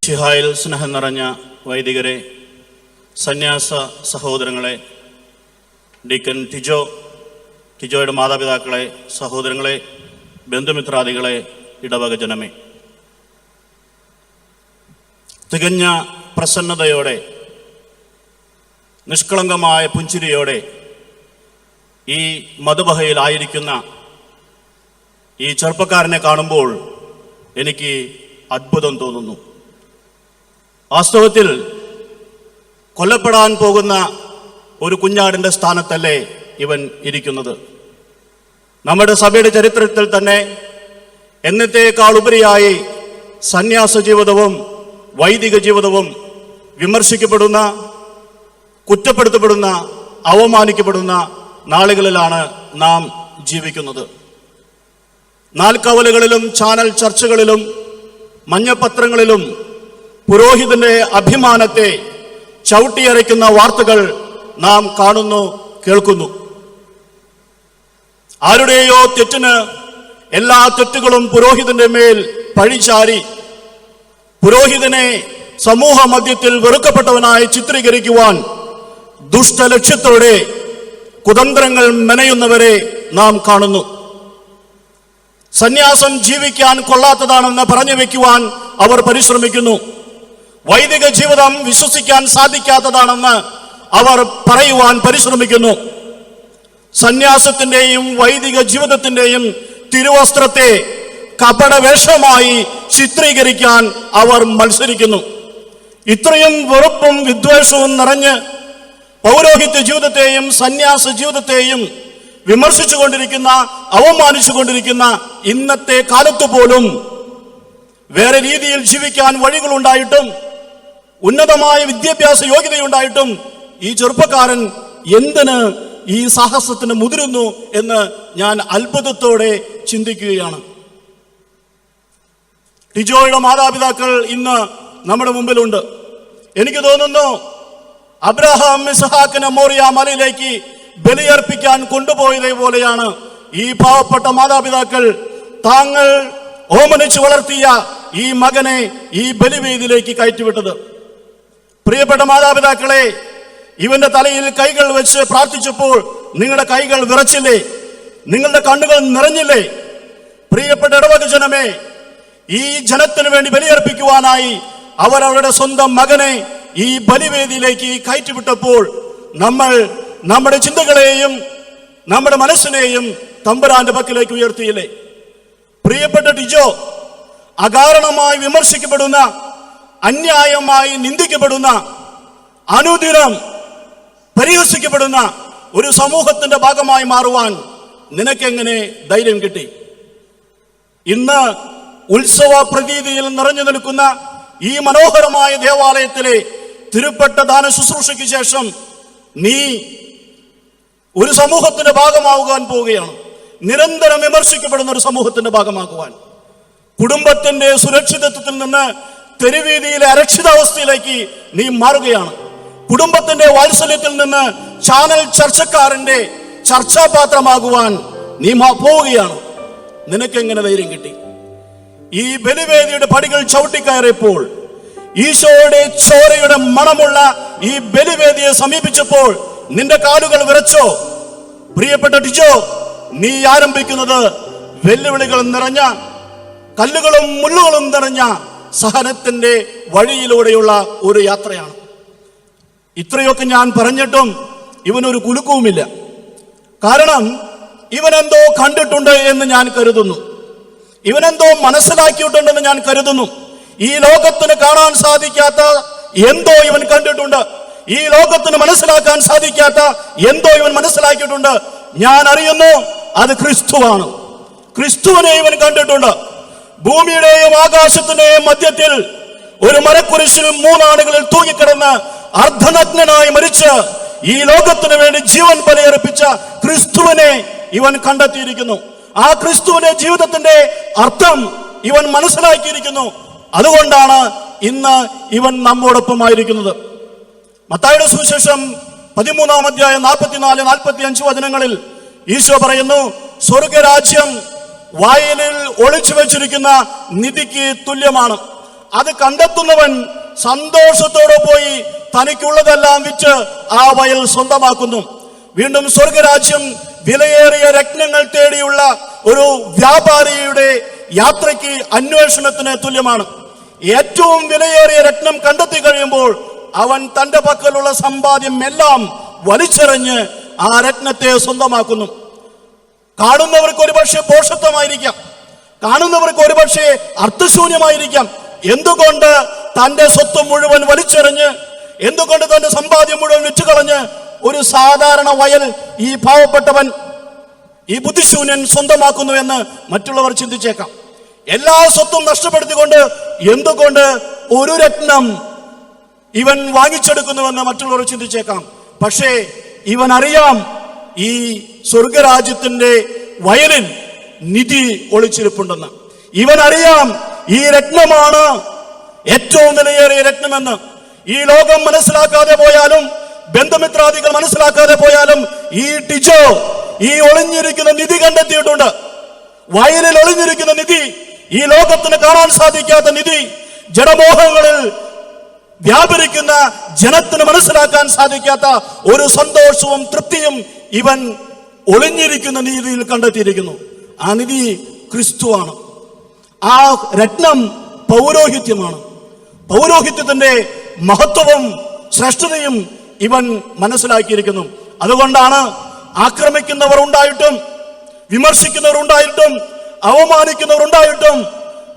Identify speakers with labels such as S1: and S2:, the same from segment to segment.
S1: ശിഹായിൽ സ്നേഹം നിറഞ്ഞ വൈദികരെ, സന്യാസ സഹോദരങ്ങളെ, ഡീക്കൻ ടിജോയുടെ മാതാപിതാക്കളെ, സഹോദരങ്ങളെ, ബന്ധുമിത്രാദികളെ, ഇടവക ജനമേ, തികഞ്ഞ പ്രസന്നതയോടെ നിഷ്കളങ്കമായ പുഞ്ചിരിയോടെ ഈ മധുബഹയിലായിരിക്കുന്ന ഈ ചെറുപ്പക്കാരനെ കാണുമ്പോൾ എനിക്ക് അത്ഭുതം തോന്നുന്നു. വാസ്തവത്തിൽ കൊല്ലപ്പെടാൻ പോകുന്ന ഒരു കുഞ്ഞാടിൻ്റെ സ്ഥാനത്തല്ലേ ഇവൻ ഇരിക്കുന്നത്. നമ്മുടെ സഭയുടെ ചരിത്രത്തിൽ തന്നെ എന്നത്തേക്കാൾ ഉപരിയായി സന്യാസ ജീവിതവും വൈദിക ജീവിതവും വിമർശിക്കപ്പെടുന്ന, കുറ്റപ്പെടുത്തപ്പെടുന്ന, അവമാനിക്കപ്പെടുന്ന നാളുകളിലാണ് നാം ജീവിക്കുന്നത്. നാൽക്കവലുകളിലും ചാനൽ ചർച്ചകളിലും മഞ്ഞപ്പത്രങ്ങളിലും പുരോഹിതന്റെ അഭിമാനത്തെ ചവിട്ടിയരയ്ക്കുന്ന വാർത്തകൾ നാം കാണുന്നു, കേൾക്കുന്നു. ആരുടെയോ തെറ്റിന് എല്ലാ തെറ്റുകളും പുരോഹിതന്റെ മേൽ പഴിചാരി പുരോഹിതനെ സമൂഹ മധ്യത്തിൽ വെറുക്കപ്പെട്ടവനായി ചിത്രീകരിക്കുവാൻ ദുഷ്ടലക്ഷ്യത്തോടെ കുതന്ത്രങ്ങൾ മെനയുന്നവരെ നാം കാണുന്നു. സന്യാസം ജീവിക്കാൻ കൊള്ളാത്തതാണെന്ന് പറഞ്ഞു വെക്കുവാൻ അവർ പരിശ്രമിക്കുന്നു. വൈദിക ജീവിതം വിശ്വസിക്കാൻ സാധിക്കാത്തതാണെന്ന് അവർ പറയുവാൻ പരിശ്രമിക്കുന്നു. സന്യാസത്തിന്റെയും വൈദിക ജീവിതത്തിന്റെയും തിരുവസ്ത്രത്തെ കപടവേഷമായി ചിത്രീകരിക്കാൻ അവർ മത്സരിക്കുന്നു. ഇത്രയും വെറുപ്പും വിദ്വേഷവും നിറഞ്ഞ് പൗരോഹിത്യ ജീവിതത്തെയും സന്യാസ ജീവിതത്തെയും വിമർശിച്ചുകൊണ്ടിരിക്കുന്ന, അവമാനിച്ചുകൊണ്ടിരിക്കുന്ന ഇന്നത്തെ കാലത്ത് പോലും വേറെ രീതിയിൽ ജീവിക്കാൻ വഴികളുണ്ടായിട്ടും ഉന്നതമായ വിദ്യാഭ്യാസ യോഗ്യതയുണ്ടായിട്ടും ഈ ചെറുപ്പക്കാരൻ എന്തിന് ഈ സാഹസത്തിന് മുതിരുന്നു എന്ന് ഞാൻ അത്ഭുതത്തോടെ ചിന്തിക്കുകയാണ്. ടിജോയുടെ മാതാപിതാക്കൾ ഇന്ന് നമ്മുടെ മുമ്പിലുണ്ട്. എനിക്ക് തോന്നുന്നു അബ്രഹാം ഇസ്ഹാക്കിനെ മോറിയ മലയിലേക്ക് ബലിയർപ്പിക്കാൻ കൊണ്ടുപോയതേ പോലെയാണ് ഈ പാവപ്പെട്ട മാതാപിതാക്കൾ താങ്കൾ ഓമനിച്ചു വളർത്തിയ ഈ മകനെ ഈ ബലിവേദിയിലേക്ക് കയറ്റിവിട്ടത്. പ്രിയപ്പെട്ട മാതാപിതാക്കളെ, ഇവന്റെ തലയിൽ കൈകൾ വെച്ച് പ്രാർത്ഥിച്ചപ്പോൾ നിങ്ങളുടെ കൈകൾ വിറച്ചില്ലേ? നിങ്ങളുടെ കണ്ണുകൾ നിറഞ്ഞില്ലേ? പ്രിയപ്പെട്ട ഇടവക ജനമേ, ഈ ജനത്തിന് വേണ്ടി ബലിയർപ്പിക്കുവാനായി അവരവരുടെ സ്വന്തം മകനെ ഈ ബലിവേദിയിലേക്ക് കയറ്റിവിട്ടപ്പോൾ നമ്മൾ നമ്മുടെ ചിന്തകളെയും നമ്മുടെ മനസ്സിനെയും തമ്പുരാന്റെ പക്കലേക്ക് ഉയർത്തിയില്ലേ? പ്രിയപ്പെട്ട ടിജോ, അകാരണമായി വിമർശിക്കപ്പെടുന്ന, അന്യായമായി നിന്ദിക്കപ്പെടുന്ന, അനുദിനം പരിഹസിക്കപ്പെടുന്ന ഒരു സമൂഹത്തിന്റെ ഭാഗമായി മാറുവാൻ നിനക്കെങ്ങനെ ധൈര്യം കിട്ടി? ഇന്ന് ഉത്സവ പ്രതീതിയിൽ നിറഞ്ഞു നിൽക്കുന്ന ഈ മനോഹരമായ ദേവാലയത്തിലെ തിരുപ്പട്ട ദാന ശുശ്രൂഷയ്ക്ക് ശേഷം നീ ഒരു സമൂഹത്തിന്റെ ഭാഗമാകുവാൻ പോവുകയാണ്. നിരന്തരം വിമർശിക്കപ്പെടുന്ന ഒരു സമൂഹത്തിന്റെ ഭാഗമാകുവാൻ. കുടുംബത്തിന്റെ സുരക്ഷിതത്വത്തിൽ നിന്ന് തെരുവീതിയിലെ അരക്ഷിതാവസ്ഥയിലേക്ക് നീ മാറുകയാണ്. കുടുംബത്തിന്റെ വാത്സല്യത്തിൽ നിന്ന് ചാനൽ ചർച്ചക്കാരന്റെ ചർച്ചാപാത്രമാകുവാൻ നീ പോവുകയാണ്. നിനക്കെങ്ങനെ ധൈര്യം കിട്ടി? ഈ ബലിവേദിയുടെ പടികൾ ചവിട്ടിക്കയറിയപ്പോൾ, ഈശോയുടെ ചോരയുടെ മണമുള്ള ഈ ബലിവേദിയെ സമീപിച്ചപ്പോൾ നിന്റെ കാലുകൾ വിറച്ചോ? പ്രിയപ്പെട്ട ടിജോ, നീ ആരംഭിക്കുന്നത് വെല്ലുവിളികൾ നിറഞ്ഞ, കല്ലുകളും മുള്ളുകളും നിറഞ്ഞ സഹനത്തിന്റെ വഴിയിലൂടെയുള്ള ഒരു യാത്രയാണ്. ഇത്രയൊക്കെ ഞാൻ പറഞ്ഞിട്ടും ഇവനൊരു കുലുക്കവുമില്ല. കാരണം ഇവനെന്തോ കണ്ടിട്ടുണ്ട് എന്ന് ഞാൻ കരുതുന്നു. ഇവനെന്തോ മനസ്സിലാക്കിയിട്ടുണ്ടെന്ന് ഞാൻ കരുതുന്നു. ഈ ലോകത്തിന് കാണാൻ സാധിക്കാത്ത എന്തോ ഇവൻ കണ്ടിട്ടുണ്ട്. ഈ ലോകത്തിന് മനസ്സിലാക്കാൻ സാധിക്കാത്ത എന്തോ ഇവൻ മനസ്സിലാക്കിയിട്ടുണ്ട്. ഞാൻ അറിയുന്നു, അത് ക്രിസ്തുവാണ്. ക്രിസ്തുവിനെ ഇവൻ കണ്ടിട്ടുണ്ട്. ഭൂമിയുടെയും ആകാശത്തിന്റെയും മധ്യത്തിൽ ഒരു മരക്കുരിശിൽ 3 ആളുകളിൽ തൂങ്ങിക്കിടന്ന് അർദ്ധനഗ്നനായി മരിച്ച് ഈ ലോകത്തിന് വേണ്ടി ജീവൻ ബലിയർപ്പിച്ച ക്രിസ്തുവിനെ ഇവൻ കണ്ടെത്തിയിരിക്കുന്നു. ആ ക്രിസ്തുവിന്റെ ജീവിതത്തിന്റെ അർത്ഥം ഇവൻ മനസ്സിലാക്കിയിരിക്കുന്നു. അതുകൊണ്ടാണ് ഇന്ന് ഇവൻ നമ്മോടൊപ്പമായിരിക്കുന്നത്. മത്തായിയുടെ സുവിശേഷം 13-ാം അധ്യായം 44-45 വചനങ്ങളിൽ ഈശോ പറയുന്നു, സ്വർഗരാജ്യം വയലിൽ ഒളിച്ചു വെച്ചിരിക്കുന്ന നിധിക്ക് തുല്യമാണ്. അത് കണ്ടെത്തുന്നവൻ സന്തോഷത്തോടെ പോയി തനിക്കുള്ളതെല്ലാം വിറ്റ് ആ വയൽ സ്വന്തമാക്കുന്നു. വീണ്ടും സ്വർഗരാജ്യം വിലയേറിയ രത്നങ്ങൾ തേടിയുള്ള ഒരു വ്യാപാരിയുടെ യാത്രയ്ക്ക് അന്വേഷണത്തിന് തുല്യമാണ്. ഏറ്റവും വിലയേറിയ രത്നം കണ്ടെത്തി കഴിയുമ്പോൾ അവൻ തന്റെ പക്കലുള്ള സമ്പാദ്യം എല്ലാം വലിച്ചെറിഞ്ഞ് ആ രത്നത്തെ സ്വന്തമാക്കുന്നു. കാണുന്നവർക്ക് ഒരുപക്ഷെ പോഷത്വമായിരിക്കാം, കാണുന്നവർക്ക് ഒരുപക്ഷെ അർത്ഥശൂന്യമായിരിക്കാം. എന്തുകൊണ്ട് തന്റെ സ്വത്ത് മുഴുവൻ വലിച്ചെറിഞ്ഞ്, എന്തുകൊണ്ട് തന്റെ സമ്പാദ്യം മുഴുവൻ വിറ്റുകളഞ്ഞ് ഒരു സാധാരണ വയൽ ഈ പാവപ്പെട്ടവൻ, ഈ ബുദ്ധിശൂന്യൻ സ്വന്തമാക്കുന്നു എന്ന് മറ്റുള്ളവർ ചിന്തിച്ചേക്കാം. എല്ലാ സ്വത്തും നഷ്ടപ്പെടുത്തിക്കൊണ്ട് എന്തുകൊണ്ട് ഒരു രത്നം ഇവൻ വാങ്ങിച്ചെടുക്കുന്നുവെന്ന് മറ്റുള്ളവർ ചിന്തിച്ചേക്കാം. പക്ഷേ ഇവൻ അറിയാം, ഈ സ്വർഗരാജ്യത്തിന്റെ വയലിൽ നിധി ഒളിച്ചിരിപ്പുണ്ടെന്ന്. ഇവൻ അറിയാം, ഈ രത്നമാണ് ഏറ്റവും വിലയേറിയ രത്നമെന്ന്. ഈ ലോകം മനസ്സിലാക്കാതെ പോയാലും, ബന്ധുമിത്രാദികൾ മനസ്സിലാക്കാതെ പോയാലും, ഈ ടിജോ ഈ ഒളിഞ്ഞിരിക്കുന്ന നിധി കണ്ടെത്തിയിട്ടുണ്ട്. വയലിൽ ഒളിഞ്ഞിരിക്കുന്ന നിധി, ഈ ലോകത്തിന് കാണാൻ സാധിക്കാത്ത നിധി, ജഡമോഹങ്ങളിൽ വ്യാപരിക്കുന്ന ജനത്തിന് മനസ്സിലാക്കാൻ സാധിക്കാത്ത ഒരു സന്തോഷവും തൃപ്തിയും ഇവൻ ഒളിഞ്ഞിരിക്കുന്ന നിധിയിൽ കണ്ടെത്തിയിരിക്കുന്നു. ആ നിധി ക്രിസ്തുവാണ്. ആ രത്നം പൗരോഹിത്യമാണ്. പൗരോഹിത്യത്തിന്റെ മഹത്വവും ശ്രേഷ്ഠതയും ഇവൻ മനസ്സിലാക്കിയിരിക്കുന്നു. അതുകൊണ്ടാണ് ആക്രമിക്കുന്നവർ ഉണ്ടായിട്ടും, വിമർശിക്കുന്നവർ ഉണ്ടായിട്ടും, അവമാനിക്കുന്നവർ ഉണ്ടായിട്ടും,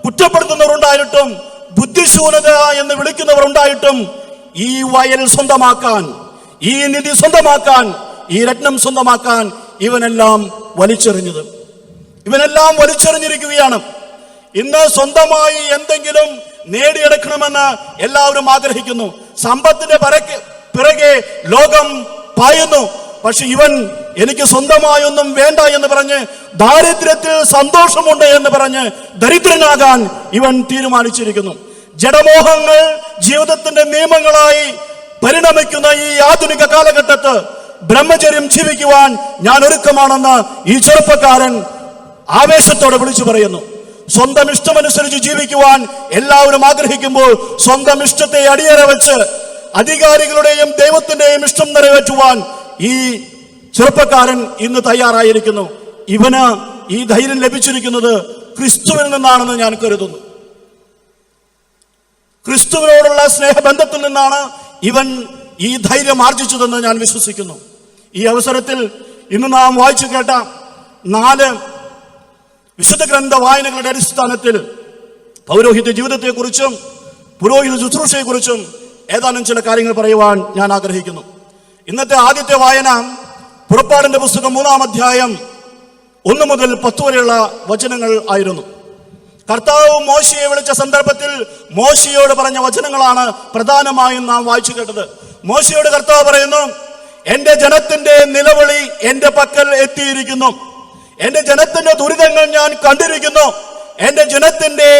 S1: കുറ്റപ്പെടുത്തുന്നവർ ഉണ്ടായിട്ടും, ബുദ്ധിശൂന്യത എന്ന് വിളിക്കുന്നവർ ഉണ്ടായിട്ടും ഈ വയൽ സ്വന്തമാക്കാൻ, ഈ നിധി സ്വന്തമാക്കാൻ, ഈ രത്നം സ്വന്തമാക്കാൻ ഇവനെല്ലാം വലിച്ചെറിഞ്ഞത്. ഇവനെല്ലാം വലിച്ചെറിഞ്ഞിരിക്കുകയാണ്. ഇന്ന് സ്വന്തമായി എന്തെങ്കിലും നേടിയെടുക്കണമെന്ന് എല്ലാവരും ആഗ്രഹിക്കുന്നു. സമ്പത്തിന്റെ പിറകെ ലോകം പായുന്നു. പക്ഷെ ഇവൻ എനിക്ക് സ്വന്തമായൊന്നും വേണ്ട എന്ന് പറഞ്ഞ്, ദാരിദ്ര്യത്തിൽ സന്തോഷമുണ്ട് എന്ന് പറഞ്ഞ് ദരിദ്രനാകാൻ ഇവൻ തീരുമാനിച്ചിരിക്കുന്നു. ജഡമോഹങ്ങൾ ജീവിതത്തിന്റെ നിയമങ്ങളായി പരിണമിക്കുന്ന ഈ ആധുനിക കാലഘട്ടത്ത് ബ്രഹ്മചര്യം ജീവിക്കുവാൻ ഞാൻ ഒരുക്കമാണെന്ന് ഈ ചെറുപ്പക്കാരൻ ആവേശത്തോടെ വിളിച്ചു പറയുന്നു. സ്വന്തം ഇഷ്ടമനുസരിച്ച് ജീവിക്കുവാൻ എല്ലാവരും ആഗ്രഹിക്കുമ്പോൾ സ്വന്തം ഇഷ്ടത്തെ അടിയറ വെച്ച് അധികാരികളുടെയും ദൈവത്തിന്റെയും ഇഷ്ടം നിറവേറ്റുവാൻ ഈ ചെറുപ്പക്കാരൻ ഇന്ന് തയ്യാറായിരിക്കുന്നു. ഇവന് ഈ ധൈര്യം ലഭിച്ചിരിക്കുന്നത് ക്രിസ്തുവിൽ നിന്നാണെന്ന് ഞാൻ കരുതുന്നു. ക്രിസ്തുവിനോടുള്ള സ്നേഹബന്ധത്തിൽ നിന്നാണ് ഇവൻ ഈ ധൈര്യം ആർജിച്ചതെന്ന് ഞാൻ വിശ്വസിക്കുന്നു. ഈ അവസരത്തിൽ ഇന്ന് നാം വായിച്ചു കേട്ട 4 വിശുദ്ധ ഗ്രന്ഥ വായനകളുടെ അടിസ്ഥാനത്തിൽ പൗരോഹിത്യ ജീവിതത്തെക്കുറിച്ചും പുരോഹിത ശുശ്രൂഷയെക്കുറിച്ചും ഏതാനും ചില കാര്യങ്ങൾ പറയുവാൻ ഞാൻ ആഗ്രഹിക്കുന്നു. ഇന്നത്തെ ആദ്യത്തെ വായന പുറപ്പാടിന്റെ പുസ്തകം 3-ാം അധ്യായം 1 മുതൽ 10 വരെയുള്ള വചനങ്ങൾ ആയിരുന്നു. കർത്താവ് മോശയെ വിളിച്ച സന്ദർഭത്തിൽ മോശയോട് പറഞ്ഞ വചനങ്ങളാണ് പ്രധാനമായും നാം വായിച്ചു കേട്ടത്. മോശയോട് കർത്താവ് പറയുന്നു, എന്റെ ജനത്തിന്റെ നിലവിളി എന്റെ പക്കൽ എത്തിയിരിക്കുന്നു, എന്റെ ജനത്തിന്റെ ദുരിതങ്ങൾ ഞാൻ കണ്ടിരിക്കുന്നു, എന്റെ ജനത്തിന്റെ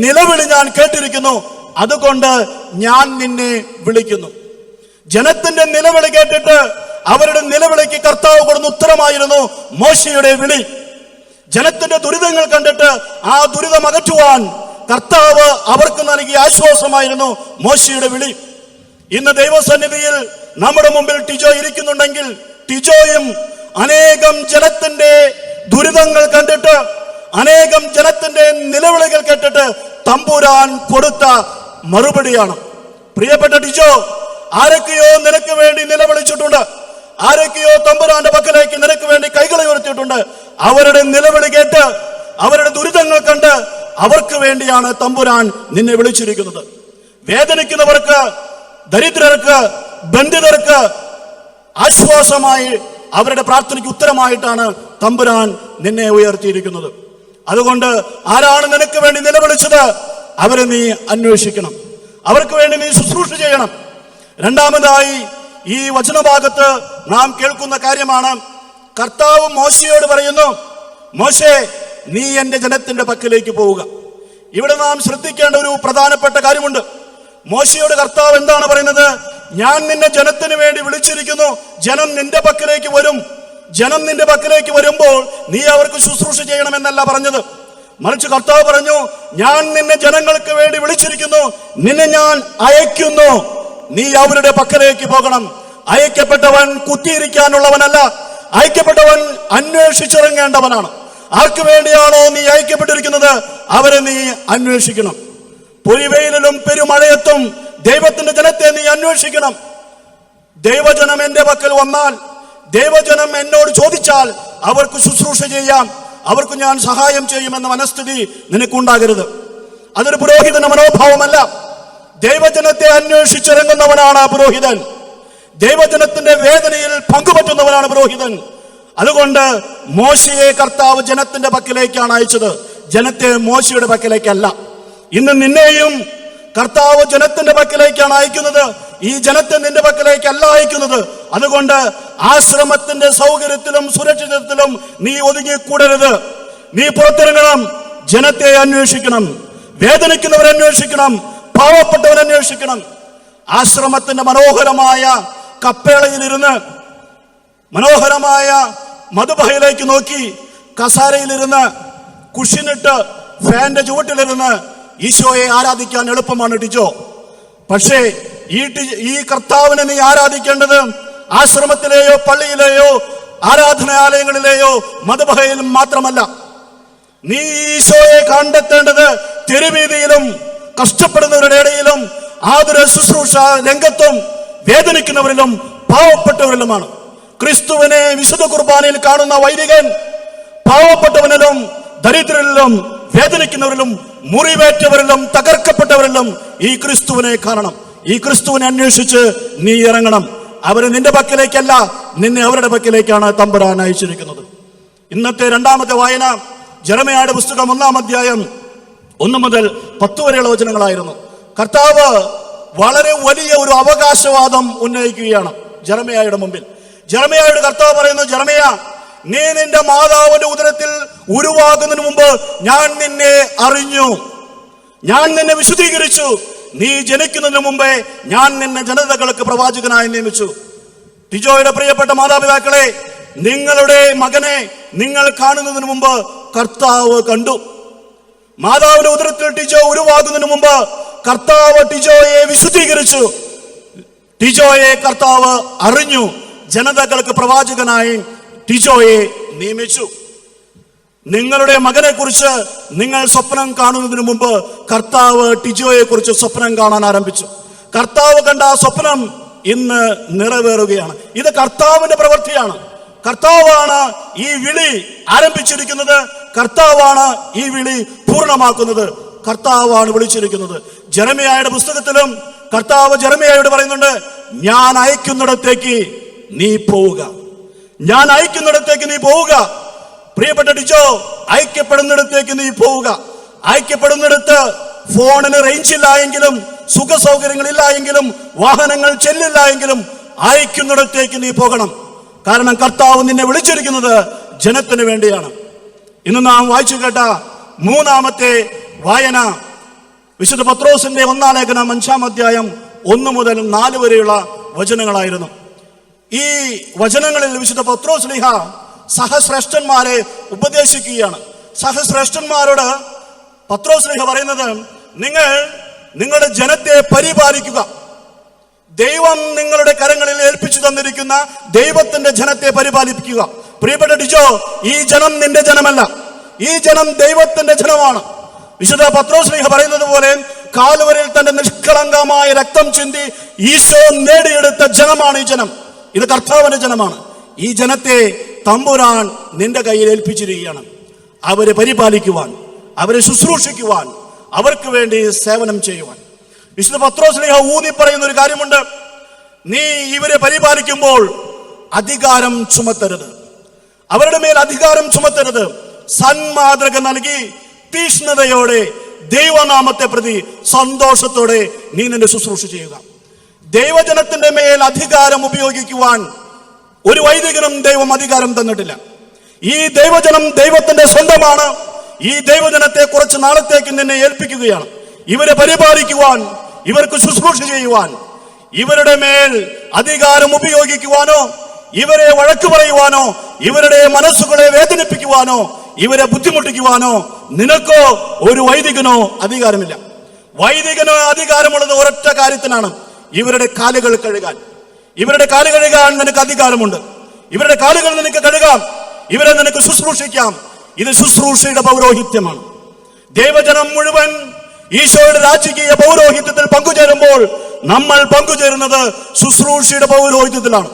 S1: നിലവിളി ഞാൻ കേട്ടിരിക്കുന്നു, അതുകൊണ്ട് ഞാൻ നിന്നെ വിളിക്കുന്നു. ജനത്തിന്റെ നിലവിളി കേട്ടിട്ട് അവരുടെ നിലവിളിക്ക് കർത്താവ് കൊടുന്ന ഉത്തരമായിരുന്നു മോശയുടെ വിളി. ജനത്തിന്റെ ദുരിതങ്ങൾ കണ്ടിട്ട് ആ ദുരിതം അകറ്റുവാൻ കർത്താവ് അവർക്ക് നൽകിയ ആശ്വാസമായിരുന്നു മോശയുടെ വിളി. ഇന്ന് ദൈവസന്നിധിയിൽ നമ്മുടെ മുമ്പിൽ ടിജോ ഇരിക്കുന്നുണ്ടെങ്കിൽ ടിജോയും അനേകം ജനത്തിന്റെ ദുരിതങ്ങൾ കണ്ടിട്ട്, അനേകം ജനത്തിന്റെ നിലവിളികൾ കേട്ടിട്ട് തമ്പുരാൻ കൊടുത്ത മറുപടിയാണ്. പ്രിയപ്പെട്ട ടിജോ, ആരൊക്കെയോ നിനക്ക് വേണ്ടി നിലവിളിച്ചിട്ടുണ്ട്, ആരൊക്കെയോ തമ്പുരാന്റെ പക്കലേക്ക് നിനക്ക് വേണ്ടി കൈകൾ ഉയർത്തിയിട്ടുണ്ട്. അവരുടെ നിലവിളി കേട്ട്, അവരുടെ ദുരിതങ്ങൾ കണ്ട് അവർക്ക് വേണ്ടിയാണ് തമ്പുരാൻ നിന്നെ വിളിച്ചിരിക്കുന്നത്. വേദനിക്കുന്നവർക്ക്, ദരിദ്രർക്ക്, ബന്ധിതർക്ക് ആശ്വാസമായി അവരുടെ പ്രാർത്ഥനയ്ക്ക് ഉത്തരമായിട്ടാണ് തമ്പുരാൻ നിന്നെ ഉയർത്തിയിരിക്കുന്നത്. അതുകൊണ്ട് ആരാണ് നിനക്ക് വേണ്ടി നിലവിളിച്ചത് അവരെ നീ അന്വേഷിക്കണം, അവർക്ക് വേണ്ടി നീ ശുശ്രൂഷ ചെയ്യണം. രണ്ടാമതായി ഈ വചനഭാഗത്ത് നാം കേൾക്കുന്ന കാര്യമാണ്, കർത്താവ് മോശയോട് പറയുന്നു, മോശേ നീ എന്റെ ജനത്തിന്റെ പക്കലേക്ക് പോവുക. ഇവിടെ നാം ശ്രദ്ധിക്കേണ്ട ഒരു പ്രധാനപ്പെട്ട കാര്യമുണ്ട്. മോശയോട് കർത്താവ് എന്താണ് പറയുന്നത്? ഞാൻ നിന്നെ ജനത്തിന് വേണ്ടി വിളിച്ചിരിക്കുന്നു, ജനം നിന്റെ പക്കലേക്ക് വരും. ജനം നിന്റെ പക്കലേക്ക് വരുമ്പോൾ നീ അവർക്ക് ശുശ്രൂഷ ചെയ്യണമെന്നല്ല പറഞ്ഞത്. മറിച്ച് കർത്താവ് പറഞ്ഞു, ഞാൻ നിന്നെ ജനങ്ങൾക്ക് വേണ്ടി വിളിച്ചിരിക്കുന്നു, നിന്നെ ഞാൻ അയക്കുന്നു, നീ അവരുടെ പക്കലേക്ക് പോകണം. അയക്കപ്പെട്ടവൻ കുത്തിയിരിക്കാനുള്ളവനല്ല, അയക്കപ്പെട്ടവൻ അന്വേഷിച്ചിറങ്ങേണ്ടവനാണ്. ആർക്കു വേണ്ടിയാണോ നീ അയക്കപ്പെട്ടിരിക്കുന്നത് അവരെ നീ അന്വേഷിക്കണം. പൊരിവെയിലും പെരുമഴയത്തും ദൈവത്തിന്റെ ജനത്തെ നീ അന്വേഷിക്കണം. ദൈവജനം എന്റെ പക്കൽ വന്നാൽ, ദൈവജനം എന്നോട് ചോദിച്ചാൽ അവർക്ക് ശുശ്രൂഷ ചെയ്യാം, അവർക്ക് ഞാൻ സഹായം ചെയ്യുമെന്ന മനസ്ഥിതി നിനക്കുണ്ടാകരുത്. അതൊരു പുരോഹിതന്റെ മനോഭാവമല്ല. ദൈവജനത്തെ അന്വേഷിച്ചിറങ്ങുന്നവനാണ് പുരോഹിതൻ. ദൈവജനത്തിന്റെ വേദനയിൽ പങ്കുപറ്റുന്നവനാണ് പുരോഹിതൻ. അതുകൊണ്ട് മോശയെ കർത്താവ് ജനത്തിന്റെ പക്കലേക്കാണ് അയച്ചത്, ജനത്തെ മോശയുടെ പക്കലേക്കല്ല. ഇന്ന് നിന്നെയും കർത്താവ് ജനത്തിന്റെ പക്കലേക്കാണ് അയക്കുന്നത്, ഈ ജനത്തെ നിന്റെ പക്കലേക്കല്ല അയക്കുന്നത്. അതുകൊണ്ട് ആശ്രമത്തിന്റെ സൗകര്യത്തിലും സുരക്ഷിതത്തിലും നീ ഒതുങ്ങിക്കൂടരുത്. നീ പുറത്തിറങ്ങണം, ജനത്തെ അന്വേഷിക്കണം, വേദനിക്കുന്നവരെ അന്വേഷിക്കണം, പാവപ്പെട്ടവരെ അന്വേഷിക്കണം. ആശ്രമത്തിന്റെ മനോഹരമായ കപ്പേളയിലിരുന്ന്, മനോഹരമായ മധുബഹയിലേക്ക് നോക്കി, കസാരയിലിരുന്ന്, കുഷിനിട്ട്, ഫാന്റെ ചുവട്ടിലിരുന്ന് ഈശോയെ ആരാധിക്കാൻ എളുപ്പമാണ് ടിജോ. പക്ഷേ ഈ കർത്താവിനെ നീ ആരാധിക്കേണ്ടത് ആശ്രമത്തിലെയോ പള്ളിയിലെയോ ആരാധനാലയങ്ങളിലെയോ മധുബഹയിലും മാത്രമല്ല. നീ ഈശോയെ കണ്ടെത്തേണ്ടത് തെരുവീതിയിലും കഷ്ടപ്പെടുന്നവരുടെ ഇടയിലും ആതുര ശുശ്രൂഷ രംഗത്തും വേദനിക്കുന്നവരിലും പാവപ്പെട്ടവരിലുമാണ്. ക്രിസ്തുവിനെ വിശുദ്ധ കുർബാനയിൽ കാണുന്ന വൈദികൻ പാവപ്പെട്ടവനിലും ദരിദ്രരിലും വേദനിക്കുന്നവരിലും മുറിവേറ്റവരിലും തകർക്കപ്പെട്ടവരിലും ഈ ക്രിസ്തുവിനെ കാണണം. ഈ ക്രിസ്തുവിനെ അന്വേഷിച്ച് നീ ഇറങ്ങണം. അവര് നിന്റെ പക്കലേക്കല്ല, നിന്നെ അവരുടെ പക്കലേക്കാണ് തമ്പുരാൻ അയച്ചിരിക്കുന്നത്. ഇന്നത്തെ രണ്ടാമത്തെ വായന ജെറമ്യായുടെ പുസ്തകം 1-ാം അധ്യായം 1 മുതൽ 10 വരെയുള്ള വചനങ്ങളായിരുന്നു. കർത്താവ് വളരെ വലിയ ഒരു അവകാശവാദം ഉന്നയിക്കുകയാണ് ജെറമ്യായുടെ മുമ്പിൽ. ജെറമ്യായോട് കർത്താവ് പറയുന്നു, ജെറമ്യാ, നീ നിന്റെ മാതാവിന്റെ ഉദരത്തിൽ ഉരുവാകുന്നതിന് മുമ്പ് ഞാൻ നിന്നെ അറിഞ്ഞു, ഞാൻ നിന്നെ വിശുദ്ധീകരിച്ചു. നീ ജനിക്കുന്നതിന് മുമ്പേ ഞാൻ നിന്നെ ജനതകൾക്ക് പ്രവാചകനായി നിയമിച്ചു. ടിജോയുടെ പ്രിയപ്പെട്ട മാതാപിതാക്കളെ, നിങ്ങളുടെ മകനെ നിങ്ങൾ കാണുന്നതിന് മുമ്പ് കർത്താവ് കണ്ടു. മാതാവിന്റെ ഉദരത്തിൽ ടിജോ ഉരുവാകുന്നതിന് മുമ്പ് കർത്താവ് ടിജോയെ വിശുദ്ധീകരിച്ചു. ടിജോയെ കർത്താവ് അറിഞ്ഞു, ജനതകൾക്ക് പ്രവാചകനായി ടിജോയെ നിയമിച്ചു. നിങ്ങളുടെ മകനെ കുറിച്ച് നിങ്ങൾ സ്വപ്നം കാണുന്നതിന് മുമ്പ് കർത്താവ് ടിജോയെ കുറിച്ച് സ്വപ്നം കാണാൻ ആരംഭിച്ചു. കർത്താവ് കണ്ട ആ സ്വപ്നം ഇന്ന് നിറവേറുകയാണ്. ഇത് കർത്താവിന്റെ പ്രവൃത്തിയാണ്. കർത്താവാണ് ഈ വിളി ആരംഭിച്ചിരിക്കുന്നത്, കർത്താവാണ് ഈ വിളി പൂർണ്ണമാക്കുന്നത്, കർത്താവാണ് വിളിച്ചിരിക്കുന്നത്. ജെറമ്യായുടെ പുസ്തകത്തിലും കർത്താവ് ജെറമ്യായോട് പറയുന്നുണ്ട്, ഞാൻ അയക്കുന്നിടത്തേക്ക് നീ പോവുക, ഞാൻ അയക്കുന്നിടത്തേക്ക് നീ പോവുക. പ്രിയപ്പെട്ട ടിജോ, അയക്കപ്പെടുന്നിടത്തേക്ക് നീ പോവുക. അയക്കപ്പെടുന്നിടത്ത് ഫോണിന് റേഞ്ച് ഇല്ല എങ്കിലും, സുഖ സൗകര്യങ്ങളില്ല എങ്കിലും, വാഹനങ്ങൾ ചെല്ലില്ല എങ്കിലും അയക്കുന്നിടത്തേക്ക് നീ പോകണം. കാരണം കർത്താവ് നിന്നെ വിളിച്ചിരിക്കുന്നത് ജനത്തിന് വേണ്ടിയാണ്. ഇന്ന് നാം വായിച്ചു കേട്ട 3-ാമത്തെ വായന വിശുദ്ധ പത്രോസിന്റെ 1-ാം ലേഖനം 5-ാം അധ്യായം 1 മുതൽ 4 വരെയുള്ള വചനങ്ങളായിരുന്നു. ഈ വചനങ്ങളിൽ വിശുദ്ധ പത്രോസ് ശ്ലീഹ സഹശ്രേഷ്ഠന്മാരെ ഉപദേശിക്കുകയാണ്. സഹശ്രേഷ്ഠന്മാരോട് പത്രോസ് ശ്ലീഹ പറയുന്നത്, നിങ്ങൾ നിങ്ങളുടെ ജനത്തെ പരിപാലിക്കുക. ദൈവം നിങ്ങളുടെ കരങ്ങളിൽ ഏൽപ്പിച്ചു തന്നിരിക്കുന്ന ദൈവത്തിന്റെ ജനത്തെ പരിപാലിപ്പിക്കുക. പ്രിയപ്പെട്ട ടിജോ, ഈ ജനം നിന്റെ ജനമല്ല, ഈ ജനം ദൈവത്തിന്റെ ജനമാണ്. വിശുദ്ധ പത്രോസ് ശ്ലീഹ പറയുന്നത് പോലെ കാൽവരിയിൽ തന്റെ നിഷ്കളങ്കമായ രക്തം ചിന്തി ഈശോ നേടിയെടുത്ത ജനമാണ് ഈ ജനം. ഇത് കർത്താവിന്റെ ജനമാണ്. ഈ ജനത്തെ തമ്പുരാൻ നിന്റെ കയ്യിൽ ഏൽപ്പിച്ചിരിക്കുകയാണ്. അവരെ പരിപാലിക്കുവാൻ, അവരെ ശുശ്രൂഷിക്കുവാൻ, അവർക്ക് വേണ്ടി സേവനം ചെയ്യുവാൻ. വിശുദ്ധ പത്രോസ് ശ്ലീഹ ഊന്നി പറയുന്ന ഒരു കാര്യമുണ്ട്, നീ ഇവരെ പരിപാലിക്കുമ്പോൾ അധികാരം ചുമത്തരുത്, അവരുടെ മേൽ അധികാരം ചുമത്തരുത്. സന്മാതൃക നൽകി തീഷ്ണതയോടെ ദൈവനാമത്തെ പ്രതി സന്തോഷത്തോടെ നീ നിന്റെ ശുശ്രൂഷ ചെയ്യുക. ദൈവജനത്തിന്റെ മേൽ അധികാരം ഉപയോഗിക്കുവാൻ ഒരു വൈദികനും ദൈവം അധികാരം തന്നിട്ടില്ല. ഈ ദൈവജനം ദൈവത്തിന്റെ സ്വന്തമാണ്. ഈ ദൈവജനത്തെ കുറച്ച് നാളത്തേക്ക് നിന്നെ ഏൽപ്പിക്കുകയാണ്. ഇവരെ പരിപാലിക്കുവാൻ, ഇവർക്ക് ശുശ്രൂഷ ചെയ്യുവാൻ. ഇവരുടെ മേൽ അധികാരം ഉപയോഗിക്കുവാനോ, ഇവരെ വഴക്ക് പറയുവാനോ, ഇവരുടെ മനസ്സുകളെ വേദനിപ്പിക്കുവാനോ, ഇവരെ ബുദ്ധിമുട്ടിക്കുവാനോ നിനക്കോ ഒരു വൈദികനോ അധികാരമില്ല. വൈദികനോ അധികാരമുള്ളത് ഒരൊറ്റ കാര്യത്തിനാണ്, ഇവരുടെ കാലുകൾ കഴുകാൻ. ഇവരുടെ കാല് കഴുകാൻ നിനക്ക് അധികാരമുണ്ട്. ഇവരുടെ കാലുകൾ നിനക്ക് കഴുകാം, ഇവരെ നിനക്ക് ശുശ്രൂഷിക്കാം. ഇത് ശുശ്രൂഷയുടെ പൗരോഹിത്യമാണ്. ദൈവജനം മുഴുവൻ ഈശോയുടെ രാജകീയ പൗരോഹിത്യത്തിൽ പങ്കുചേരുമ്പോൾ നമ്മൾ പങ്കുചേരുന്നത് ശുശ്രൂഷയുടെ പൗരോഹിത്യത്തിലാണ്.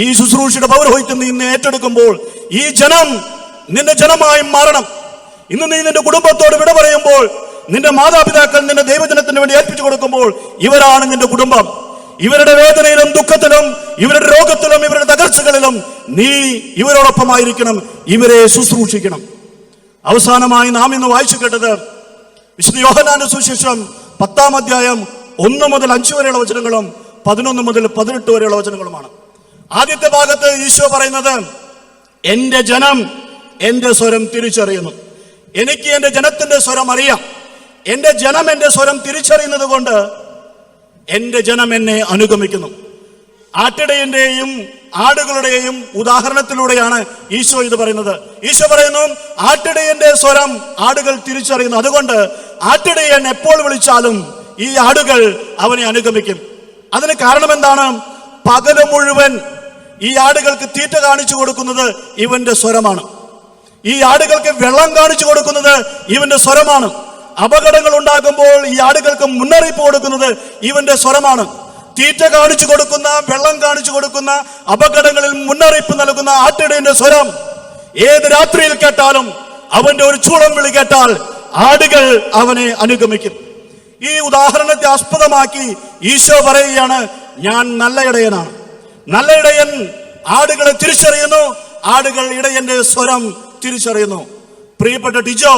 S1: ഈ ശുശ്രൂഷയുടെ പൗരോഹിത്യം നീ ഇന്ന് ഏറ്റെടുക്കുമ്പോൾ ഈ ജനം നിന്റെ ജനമായി മാറണം. ഇന്ന് നീ നിന്റെ കുടുംബത്തോട് വിട പറയുമ്പോൾ, നിന്റെ മാതാപിതാക്കൾ നിന്റെ ദൈവജനത്തിന് വേണ്ടി ഏൽപ്പിച്ചു കൊടുക്കുമ്പോൾ, ഇവരാണ് നിന്റെ കുടുംബം. ഇവരുടെ വേദനയിലും ദുഃഖത്തിലും ഇവരുടെ രോഗത്തിലും ഇവരുടെ തകർച്ചകളിലും നീ ഇവരോടൊപ്പമായിരിക്കണം, ഇവരെ ശുശ്രൂഷിക്കണം. അവസാനമായി നാം ഇന്ന് വായിച്ചു കേട്ടത് വിശുദ്ധ യോഹന്നാന്റെ സുവിശേഷം 10-ാം അധ്യായം 1 മുതൽ 5 വരെയുള്ള വചനങ്ങളും 11 മുതൽ 18 വരെയുള്ള വചനങ്ങളുമാണ്. ആദ്യത്തെ ഭാഗത്ത് ഈശോ പറയുന്നത്, എന്റെ ജനം എന്റെ സ്വരം തിരിച്ചറിയുന്നു. എനിക്ക് എന്റെ ജനത്തിന്റെ സ്വരം അറിയാം. എന്റെ ജനം എന്റെ സ്വരം തിരിച്ചറിയുന്നത് കൊണ്ട് എന്റെ ജനം എന്നെ അനുഗമിക്കുന്നു. ആട്ടിടയന്റെയും ആടുകളുടെയും ഉദാഹരണത്തിലൂടെയാണ് ഈശോ ഇത് പറയുന്നത്. ഈശോ പറയുന്നു, ആട്ടിടയന്റെ സ്വരം ആടുകൾ തിരിച്ചറിയുന്നു. അതുകൊണ്ട് ആട്ടിടയൻ എപ്പോൾ വിളിച്ചാലും ഈ ആടുകൾ അവനെ അനുഗമിക്കും. അതിന് കാരണം എന്താണ്? പകല് മുഴുവൻ ഈ ആടുകൾക്ക് തീറ്റ കാണിച്ചു കൊടുക്കുന്നത് ഇവന്റെ സ്വരമാണ്. ഈ ആടുകൾക്ക് വെള്ളം കാണിച്ചു കൊടുക്കുന്നത് ഇവന്റെ സ്വരമാണ്. അപകടങ്ങൾ ഉണ്ടാകുമ്പോൾ ഈ ആടുകൾക്ക് മുന്നറിയിപ്പ് കൊടുക്കുന്നത് ഇവന്റെ സ്വരമാണ്. തീറ്റ കാണിച്ചു കൊടുക്കുന്ന, വെള്ളം കാണിച്ചു കൊടുക്കുന്ന, അപകടങ്ങളിൽ മുന്നറിയിപ്പ് നൽകുന്ന ആട്ടിടയന്റെ സ്വരം ഏത് രാത്രിയിൽ കേട്ടാലും, അവന്റെ ഒരു ചൂളം വിളി കേട്ടാൽ ആടുകൾ അവനെ അനുഗമിക്കും. ഈ ഉദാഹരണത്തെ ആസ്പദമാക്കി ഈശോ പറയുകയാണ്, ഞാൻ നല്ല ഇടയനാണ്. നല്ല ഇടയൻ ആടുകളെ തിരിച്ചറിയുന്നു, ആടുകൾ ഇടയന്റെ സ്വരം തിരിച്ചറിയുന്നു. പ്രിയപ്പെട്ട ടിജോ,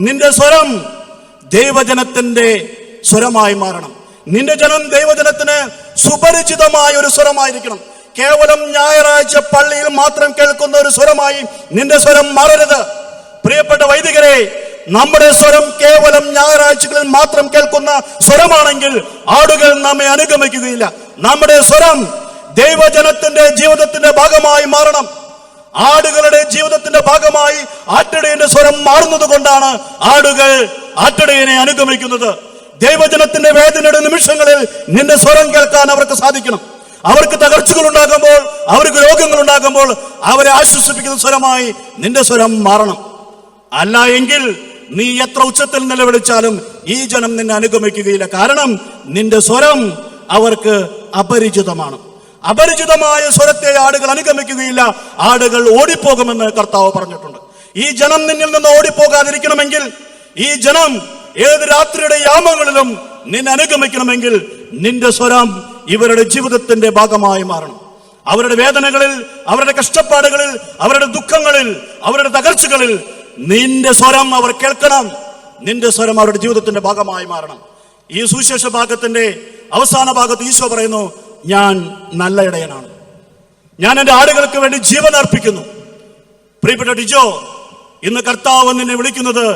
S1: നിന്റെ സ്വരം ദൈവജനത്തിന്റെ സ്വരമായി മാറണം. നിന്റെ ജനം ദൈവജനത്തിന് സുപരിചിതമായ ഒരു സ്വരമായിരിക്കണം. കേവലം ഞായറാഴ്ച പള്ളിയിൽ മാത്രം കേൾക്കുന്ന ഒരു സ്വരമായി നിന്റെ സ്വരം മാറരുത്. പ്രിയപ്പെട്ട വൈദികരെ, നമ്മുടെ സ്വരം കേവലം ഞായറാഴ്ചകളിൽ മാത്രം കേൾക്കുന്ന സ്വരമാണെങ്കിൽ ആടുകൾ നമ്മെ അനുഗമിക്കുകയില്ല. നമ്മുടെ സ്വരം ദൈവജനത്തിന്റെ ജീവിതത്തിന്റെ ഭാഗമായി മാറണം. ആടുകളുടെ ജീവിതത്തിന്റെ ഭാഗമായി ആട്ടിടയന്റെ സ്വരം മാറുന്നത് കൊണ്ടാണ് ആടുകൾ ആട്ടിടയനെ അനുഗമിക്കുന്നത്. ദൈവജനത്തിന്റെ വേദനയുടെ നിമിഷങ്ങളിൽ നിന്റെ സ്വരം കേൾക്കാൻ അവർക്ക് സാധിക്കണം. അവർക്ക് തകർച്ചകൾ ഉണ്ടാകുമ്പോൾ, അവർക്ക് രോഗങ്ങൾ ഉണ്ടാകുമ്പോൾ അവരെ ആശ്വസിപ്പിക്കുന്ന സ്വരമായി നിന്റെ സ്വരം മാറണം. അല്ല എങ്കിൽ നീ എത്ര ഉച്ചത്തിൽ നിലവിളിച്ചാലും ഈ ജനം നിന്നെ അനുഗമിക്കുകയില്ല. കാരണം നിന്റെ സ്വരം അവർക്ക് അപരിചിതമാണ്. അപരിചിതമായ സ്വരത്തെ ആടുകൾ അനുഗമിക്കുകയില്ല. ആടുകൾ ഓടിപ്പോകുമെന്ന് കർത്താവ് പറഞ്ഞിട്ടുണ്ട്. ഈ ജനം നിന്നിൽ നിന്ന് ഓടിപ്പോകാതിരിക്കണമെങ്കിൽ, ഈ ജനം ഏത് രാത്രിയുടെ യാമങ്ങളിലും നിന്നെ അനുഗമിക്കണമെങ്കിൽ നിന്റെ സ്വരം ഇവരുടെ ജീവിതത്തിന്റെ ഭാഗമായി മാറണം. അവരുടെ വേദനകളിൽ, അവരുടെ കഷ്ടപ്പാടുകളിൽ, അവരുടെ ദുഃഖങ്ങളിൽ, അവരുടെ തകർച്ചകളിൽ നിന്റെ സ്വരം അവർ കേൾക്കണം. നിന്റെ സ്വരം അവരുടെ ജീവിതത്തിന്റെ ഭാഗമായി മാറണം. ഈ സുവിശേഷ ഭാഗത്തിന്റെ അവസാന ഭാഗത്ത് ഈശോ പറയുന്നു, ഞാൻ നല്ല ഇടയനാണ്. ഞാൻ എൻ്റെ ആടുകൾക്ക് വേണ്ടി ജീവൻ അർപ്പിക്കുന്നു. പ്രിയപ്പെട്ട ടിജോ, ഇന്ന് കർത്താവ് നിന്നെ വിളിക്കുന്നത്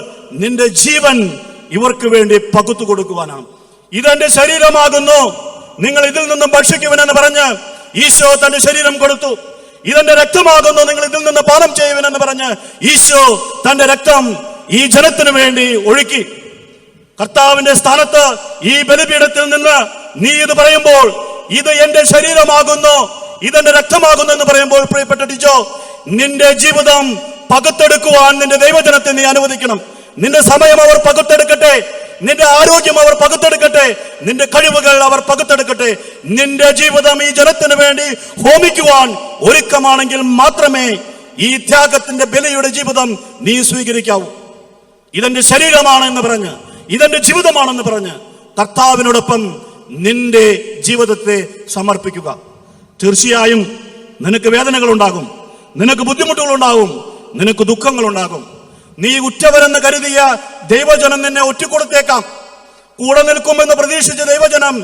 S1: നിന്റെ ജീവൻ ഇവർക്ക് വേണ്ടി പകുത്തു കൊടുക്കുവാനാണ്. ഇതെന്റെ ശരീരമാകുന്നു, നിങ്ങൾ ഇതിൽ നിന്നും ഭക്ഷിക്കുവനെന്ന് പറഞ്ഞ് ഈശോ തന്റെ ശരീരം കൊടുത്തു. ഇതെന്റെ രക്തമാകുന്നു, നിങ്ങൾ ഇതിൽ നിന്ന് പാനം ചെയ്യുവനെന്ന് പറഞ്ഞ് ഈശോ തന്റെ രക്തം ഈ ജനത്തിനു വേണ്ടി ഒഴുക്കി. കർത്താവിന്റെ സ്ഥാനത്ത് ഈ ബലിപീഠത്തിൽ നിന്ന് നീ ഇത് പറയുമ്പോൾ, ഇത് എന്റെ ശരീരമാകുന്നു, ഇതെന്റെ രക്തമാകുന്നു എന്ന് പറയുമ്പോൾ, പ്രിയപ്പെട്ട ടിജോ, നിന്റെ ജീവിതം പകുത്തെടുക്കുവാൻ നിന്റെ ദൈവജനത്തെ നീ അനുവദിക്കണം. നിന്റെ സമയം അവർ പകുത്തെടുക്കട്ടെ, നിന്റെ ആരോഗ്യം അവർ പകുത്തെടുക്കട്ടെ, നിന്റെ കഴിവുകൾ അവർ പകുത്തെടുക്കട്ടെ. നിന്റെ ജീവിതം ഈ ജനത്തിന് വേണ്ടി ഹോമിക്കുവാൻ ഒരുക്കമാണെങ്കിൽ മാത്രമേ ഈ ത്യാഗത്തിന്റെ ബലിയുടെ ജീവിതം നീ സ്വീകരിക്കാവൂ. ഇതെന്റെ ശരീരമാണ് എന്ന് പറഞ്ഞ്, ഇതെന്റെ ജീവിതമാണെന്ന് പറഞ്ഞ് കർത്താവിനോടൊപ്പം നിന്റെ ജീവിതത്തെ സമർപ്പിക്കുക. തീർച്ചയായും നിനക്ക് വേദനകൾ ഉണ്ടാകും, നിനക്ക് ബുദ്ധിമുട്ടുകൾ ഉണ്ടാകും, നിനക്ക് ദുഃഖങ്ങൾ ഉണ്ടാകും. നീ ഉറ്റവരെന്ന് കരുതിയ ദൈവജനം നിന്നെ ഒറ്റക്കൊടുത്തേക്കാം. കൂടെ നിൽക്കുമെന്ന് പ്രതീക്ഷിച്ച ദൈവജനം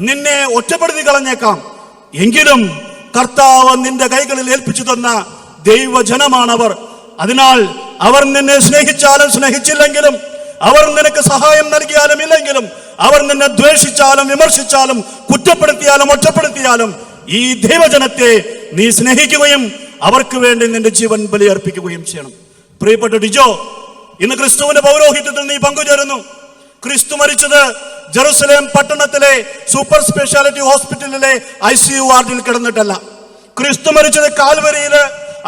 S1: നിന്നെ ഒറ്റപ്പെടുത്തി കളഞ്ഞേക്കാം. എങ്കിലും കർത്താവ് നിന്റെ കൈകളിൽ ഏൽപ്പിച്ചു തന്ന ദൈവജനമാണവർ. അതിനാൽ അവർ നിന്നെ സ്നേഹിച്ചാലും സ്നേഹിച്ചില്ലെങ്കിലും, അവർ നിനക്ക് സഹായം നൽകിയാലും ഇല്ലെങ്കിലും, അവർ നിന്നെ ദ്വേഷിച്ചാലും വിമർശിച്ചാലും കുറ്റപ്പെടുത്തിയാലും ഒറ്റപ്പെടുത്തിയാലും ഈ ദൈവജനത്തെ നീ സ്നേഹിക്കുകയും അവർക്ക് വേണ്ടി നിന്റെ ജീവൻ ബലിയർപ്പിക്കുകയും ചെയ്യണം. പ്രിയപ്പെട്ട ടിജോ, ഇന്ന് ക്രിസ്തുവിന്റെ പൗരോഹിത്യത്തിൽ നീ പങ്കുചേരുന്നു. ക്രിസ്തു മരിച്ചത് ജെറുസലേം പട്ടണത്തിലെ സൂപ്പർ സ്പെഷ്യാലിറ്റി ഹോസ്പിറ്റലിലെ ICU വാർഡിൽ കിടന്നിട്ടല്ല. ക്രിസ്തു മരിച്ചത് കാൽവരിയില്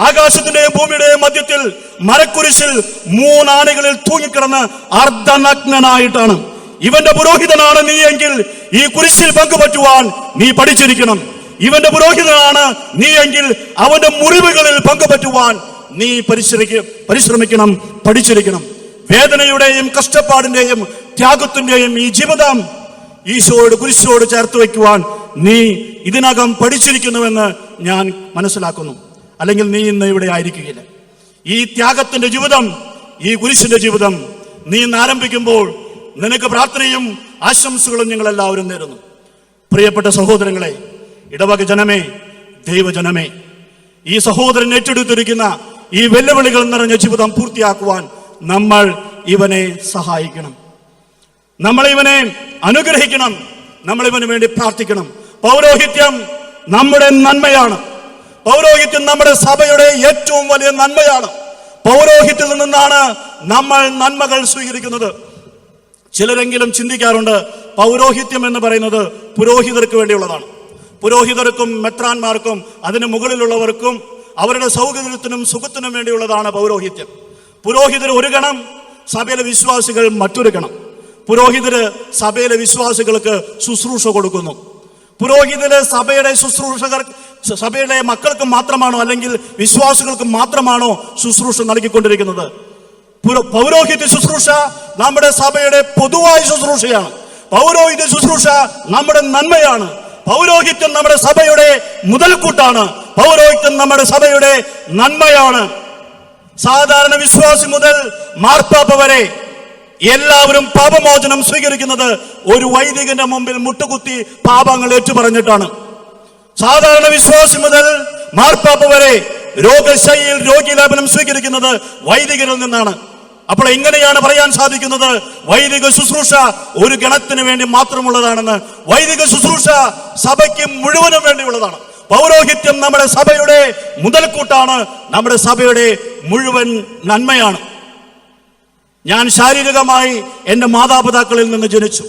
S1: ആകാശത്തിന്റെയും ഭൂമിയുടെയും മധ്യത്തിൽ മരക്കുരിശിൽ 3 ആണികളിൽ തൂങ്ങിക്കിടന്ന് അർദ്ധനഗ്നനായിട്ടാണ്. ഇവന്റെ പുരോഹിതനാണ് നീ എങ്കിൽ ഈ കുരിശിൽ പങ്കുപറ്റുവാൻ നീ പഠിച്ചിരിക്കണം. ഇവന്റെ പുരോഹിതനാണ് നീ എങ്കിൽ അവന്റെ മുറിവുകളിൽ പങ്കുപറ്റുവാൻ നീ പരിശ്രമിക്കണം, പഠിച്ചിരിക്കണം. വേദനയുടെയും കഷ്ടപ്പാടിന്റെയും ത്യാഗത്തിന്റെയും ഈ ജീവിതം ഈശോയോട് കുരിശോട് ചേർത്ത് വയ്ക്കുവാൻ നീ ഇതിനകം പഠിച്ചിരിക്കുന്നുവെന്ന് ഞാൻ മനസ്സിലാക്കുന്നു. അല്ലെങ്കിൽ നീ ഇന്ന് ഇവിടെ ആയിരിക്കുകയില്ല. ഈ ത്യാഗത്തിന്റെ ജീവിതം, ഈ കുരിശിന്റെ ജീവിതം നീ ഇന്ന് ആരംഭിക്കുമ്പോൾ നിനക്ക് പ്രാർത്ഥനയും ആശംസകളും ഞങ്ങൾ എല്ലാവരും നേരുന്നു. പ്രിയപ്പെട്ട സഹോദരങ്ങളെ, ഇടവക ജനമേ, ദൈവജനമേ, ഈ സഹോദരൻ ഏറ്റെടുത്തിരിക്കുന്ന ഈ വെല്ലുവിളികൾ നിറഞ്ഞ ജീവിതം പൂർത്തിയാക്കുവാൻ നമ്മൾ ഇവനെ സഹായിക്കണം, നമ്മൾ ഇവനെ അനുഗ്രഹിക്കണം, നമ്മൾ ഇവന് വേണ്ടി പ്രാർത്ഥിക്കണം. പൗരോഹിത്യം നമ്മുടെ നന്മയാണ്. പൗരോഹിത്യം നമ്മുടെ സഭയുടെ ഏറ്റവും വലിയ നന്മയാണ്. പൗരോഹിത്യത്തിൽ നിന്നാണ് നമ്മൾ നന്മകൾ സ്വീകരിക്കുന്നത്. ചിലരെങ്കിലും ചിന്തിക്കാറുണ്ട്, പൗരോഹിത്യം എന്ന് പറയുന്നത് പുരോഹിതർക്ക് വേണ്ടിയുള്ളതാണ്. പുരോഹിതർക്കും മെത്രാന്മാർക്കും അതിന് മുകളിലുള്ളവർക്കും അവരുടെ സൗകര്യത്തിനും സുഖത്തിനും വേണ്ടിയുള്ളതാണ് പൗരോഹിത്യം. പുരോഹിതർ ഒരു ഗണം, സഭയിലെ വിശ്വാസികൾ മറ്റൊരു ഗണം. പുരോഹിതര് സഭയിലെ വിശ്വാസികൾക്ക് ശുശ്രൂഷ കൊടുക്കുന്നു. പുരോഹിതര് സഭയുടെ ശുശ്രൂഷകർ, സഭയുടെ മക്കൾക്ക് മാത്രമാണോ അല്ലെങ്കിൽ വിശ്വാസികൾക്ക് മാത്രമാണോ ശുശ്രൂഷ നൽകിക്കൊണ്ടിരിക്കുന്നത്? പൗരോഹിത്യ ശുശ്രൂഷ നമ്മുടെ സഭയുടെ പൊതുവായ ശുശ്രൂഷയാണ്. പൗരോഹിത്യ ശുശ്രൂഷ നമ്മുടെ നന്മയാണ്. പൗരോഹിത്യം നമ്മുടെ സഭയുടെ മുതൽക്കൂട്ടാണ്. പൗരോഹിത്യം നമ്മുടെ സഭയുടെ നന്മയാണ്. സാധാരണ വിശ്വാസി മുതൽ മാർപ്പാപ്പ വരെ എല്ലാവരും പാപമോചനം സ്വീകരിക്കുന്നത് ഒരു വൈദികന്റെ മുമ്പിൽ മുട്ടുകുത്തി പാപങ്ങൾ ഏറ്റുപറഞ്ഞിട്ടാണ്. സാധാരണ വിശ്വാസി മുതൽ മാർപ്പാപ്പ വരെ രോഗശൈലിയിൽ രോഗീലാപനം സ്വീകരിക്കുന്നത് വൈദികരിൽ നിന്നാണ്. അപ്പോൾ എങ്ങനെയാണ് പറയാൻ സാധിക്കുന്നത് വൈദിക ശുശ്രൂഷ ഒരു ഗണത്തിന് വേണ്ടി മാത്രമുള്ളതാണെന്ന്? വൈദിക ശുശ്രൂഷ സഭയ്ക്ക് മുഴുവനും വേണ്ടിയുള്ളതാണ്. പൗരോഹിത്യം നമ്മുടെ സഭയുടെ മുതൽക്കൂട്ടാണ്, നമ്മുടെ സഭയുടെ മുഴുവൻ നന്മയാണ്. ഞാൻ ശാരീരികമായി എന്റെ മാതാപിതാക്കളിൽ നിന്ന് ജനിച്ചു.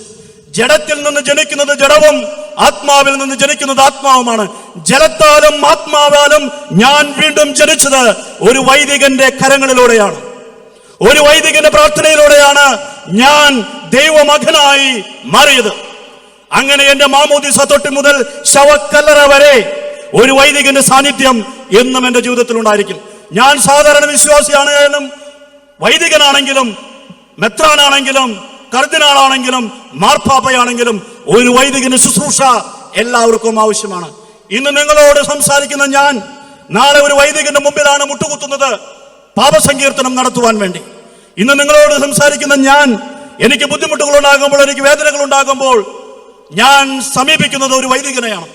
S1: ജഡത്തിൽ നിന്ന് ജനിക്കുന്നത് ജഡവും ആത്മാവിൽ നിന്ന് ജനിക്കുന്നത് ആത്മാവുമാണ്. ജലത്താലും ആത്മാവാലും ഞാൻ വീണ്ടും ജനിച്ചത് ഒരു വൈദികന്റെ കരങ്ങളിലൂടെയാണ്, ഒരു വൈദികന്റെ പ്രാർത്ഥനയിലൂടെയാണ് ഞാൻ ദൈവമകനായി മാറിയത്. അങ്ങനെ എന്റെ മാമോദീസ തൊട്ട് മുതൽ ശവക്കല്ലറ വരെ ഒരു വൈദികന്റെ സാന്നിധ്യം എന്നും എന്റെ ജീവിതത്തിൽ ഉണ്ടായിരിക്കും. ഞാൻ സാധാരണ വിശ്വാസിയാണെങ്കിലും വൈദികനാണെങ്കിലും മെത്രാനാണെങ്കിലും കർദിനാളാണെങ്കിലും മാർപ്പാപ്പയാണെങ്കിലും ഒരു വൈദികന് ശുശ്രൂഷ എല്ലാവർക്കും ആവശ്യമാണ്. ഇന്ന് നിങ്ങളോട് സംസാരിക്കുന്ന ഞാൻ നാളെ ഒരു വൈദികന്റെ മുമ്പിലാണ് മുട്ടുകുത്തുന്നത് പാപസങ്കീർത്തനം നടത്തുവാൻ വേണ്ടി. ഇന്ന് നിങ്ങളോട് സംസാരിക്കുന്ന ഞാൻ എനിക്ക് ബുദ്ധിമുട്ടുകൾ ഉണ്ടാകുമ്പോൾ, എനിക്ക് വേദനകൾ ഉണ്ടാകുമ്പോൾ ഞാൻ സമീപിക്കുന്നത് ഒരു വൈദികനെയാണ്.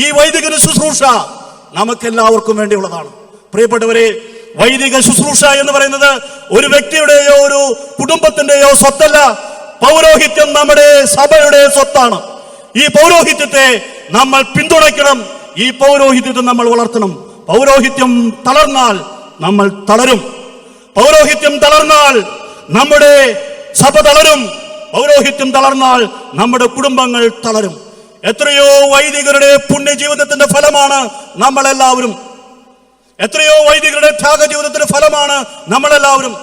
S1: ഈ വൈദികന് ശുശ്രൂഷ നമുക്കെല്ലാവർക്കും വേണ്ടിയുള്ളതാണ്. പ്രിയപ്പെട്ടവരെ, വൈദിക ശുശ്രൂഷ എന്ന് പറയുന്നത് ഒരു വ്യക്തിയുടെയോ ഒരു കുടുംബത്തിന്റെയോ സ്വത്തല്ല. പൗരോഹിത്യം നമ്മുടെ സഭയുടെ സ്വത്താണ്. ഈ പൗരോഹിത്യത്തെ നമ്മൾ പിന്തുണയ്ക്കണം, ഈ പൗരോഹിത്യത്തെ നമ്മൾ വളർത്തണം. പൗരോഹിത്യം തളർന്നാൽ നമ്മൾ തളരും. പൗരോഹിത്യം തളർന്നാൽ നമ്മുടെ സഭ തളരും. പൗരോഹിത്യം തളർന്നാൽ നമ്മുടെ കുടുംബങ്ങൾ തളരും. എത്രയോ വൈദികരുടെ പുണ്യജീവിതത്തിന്റെ ഫലമാണ് നമ്മളെല്ലാവരും. എത്രയോ വൈദികരുടെ ത്യാഗ ജീവിതത്തിന്റെ ഫലമാണ് നമ്മളെല്ലാവരും.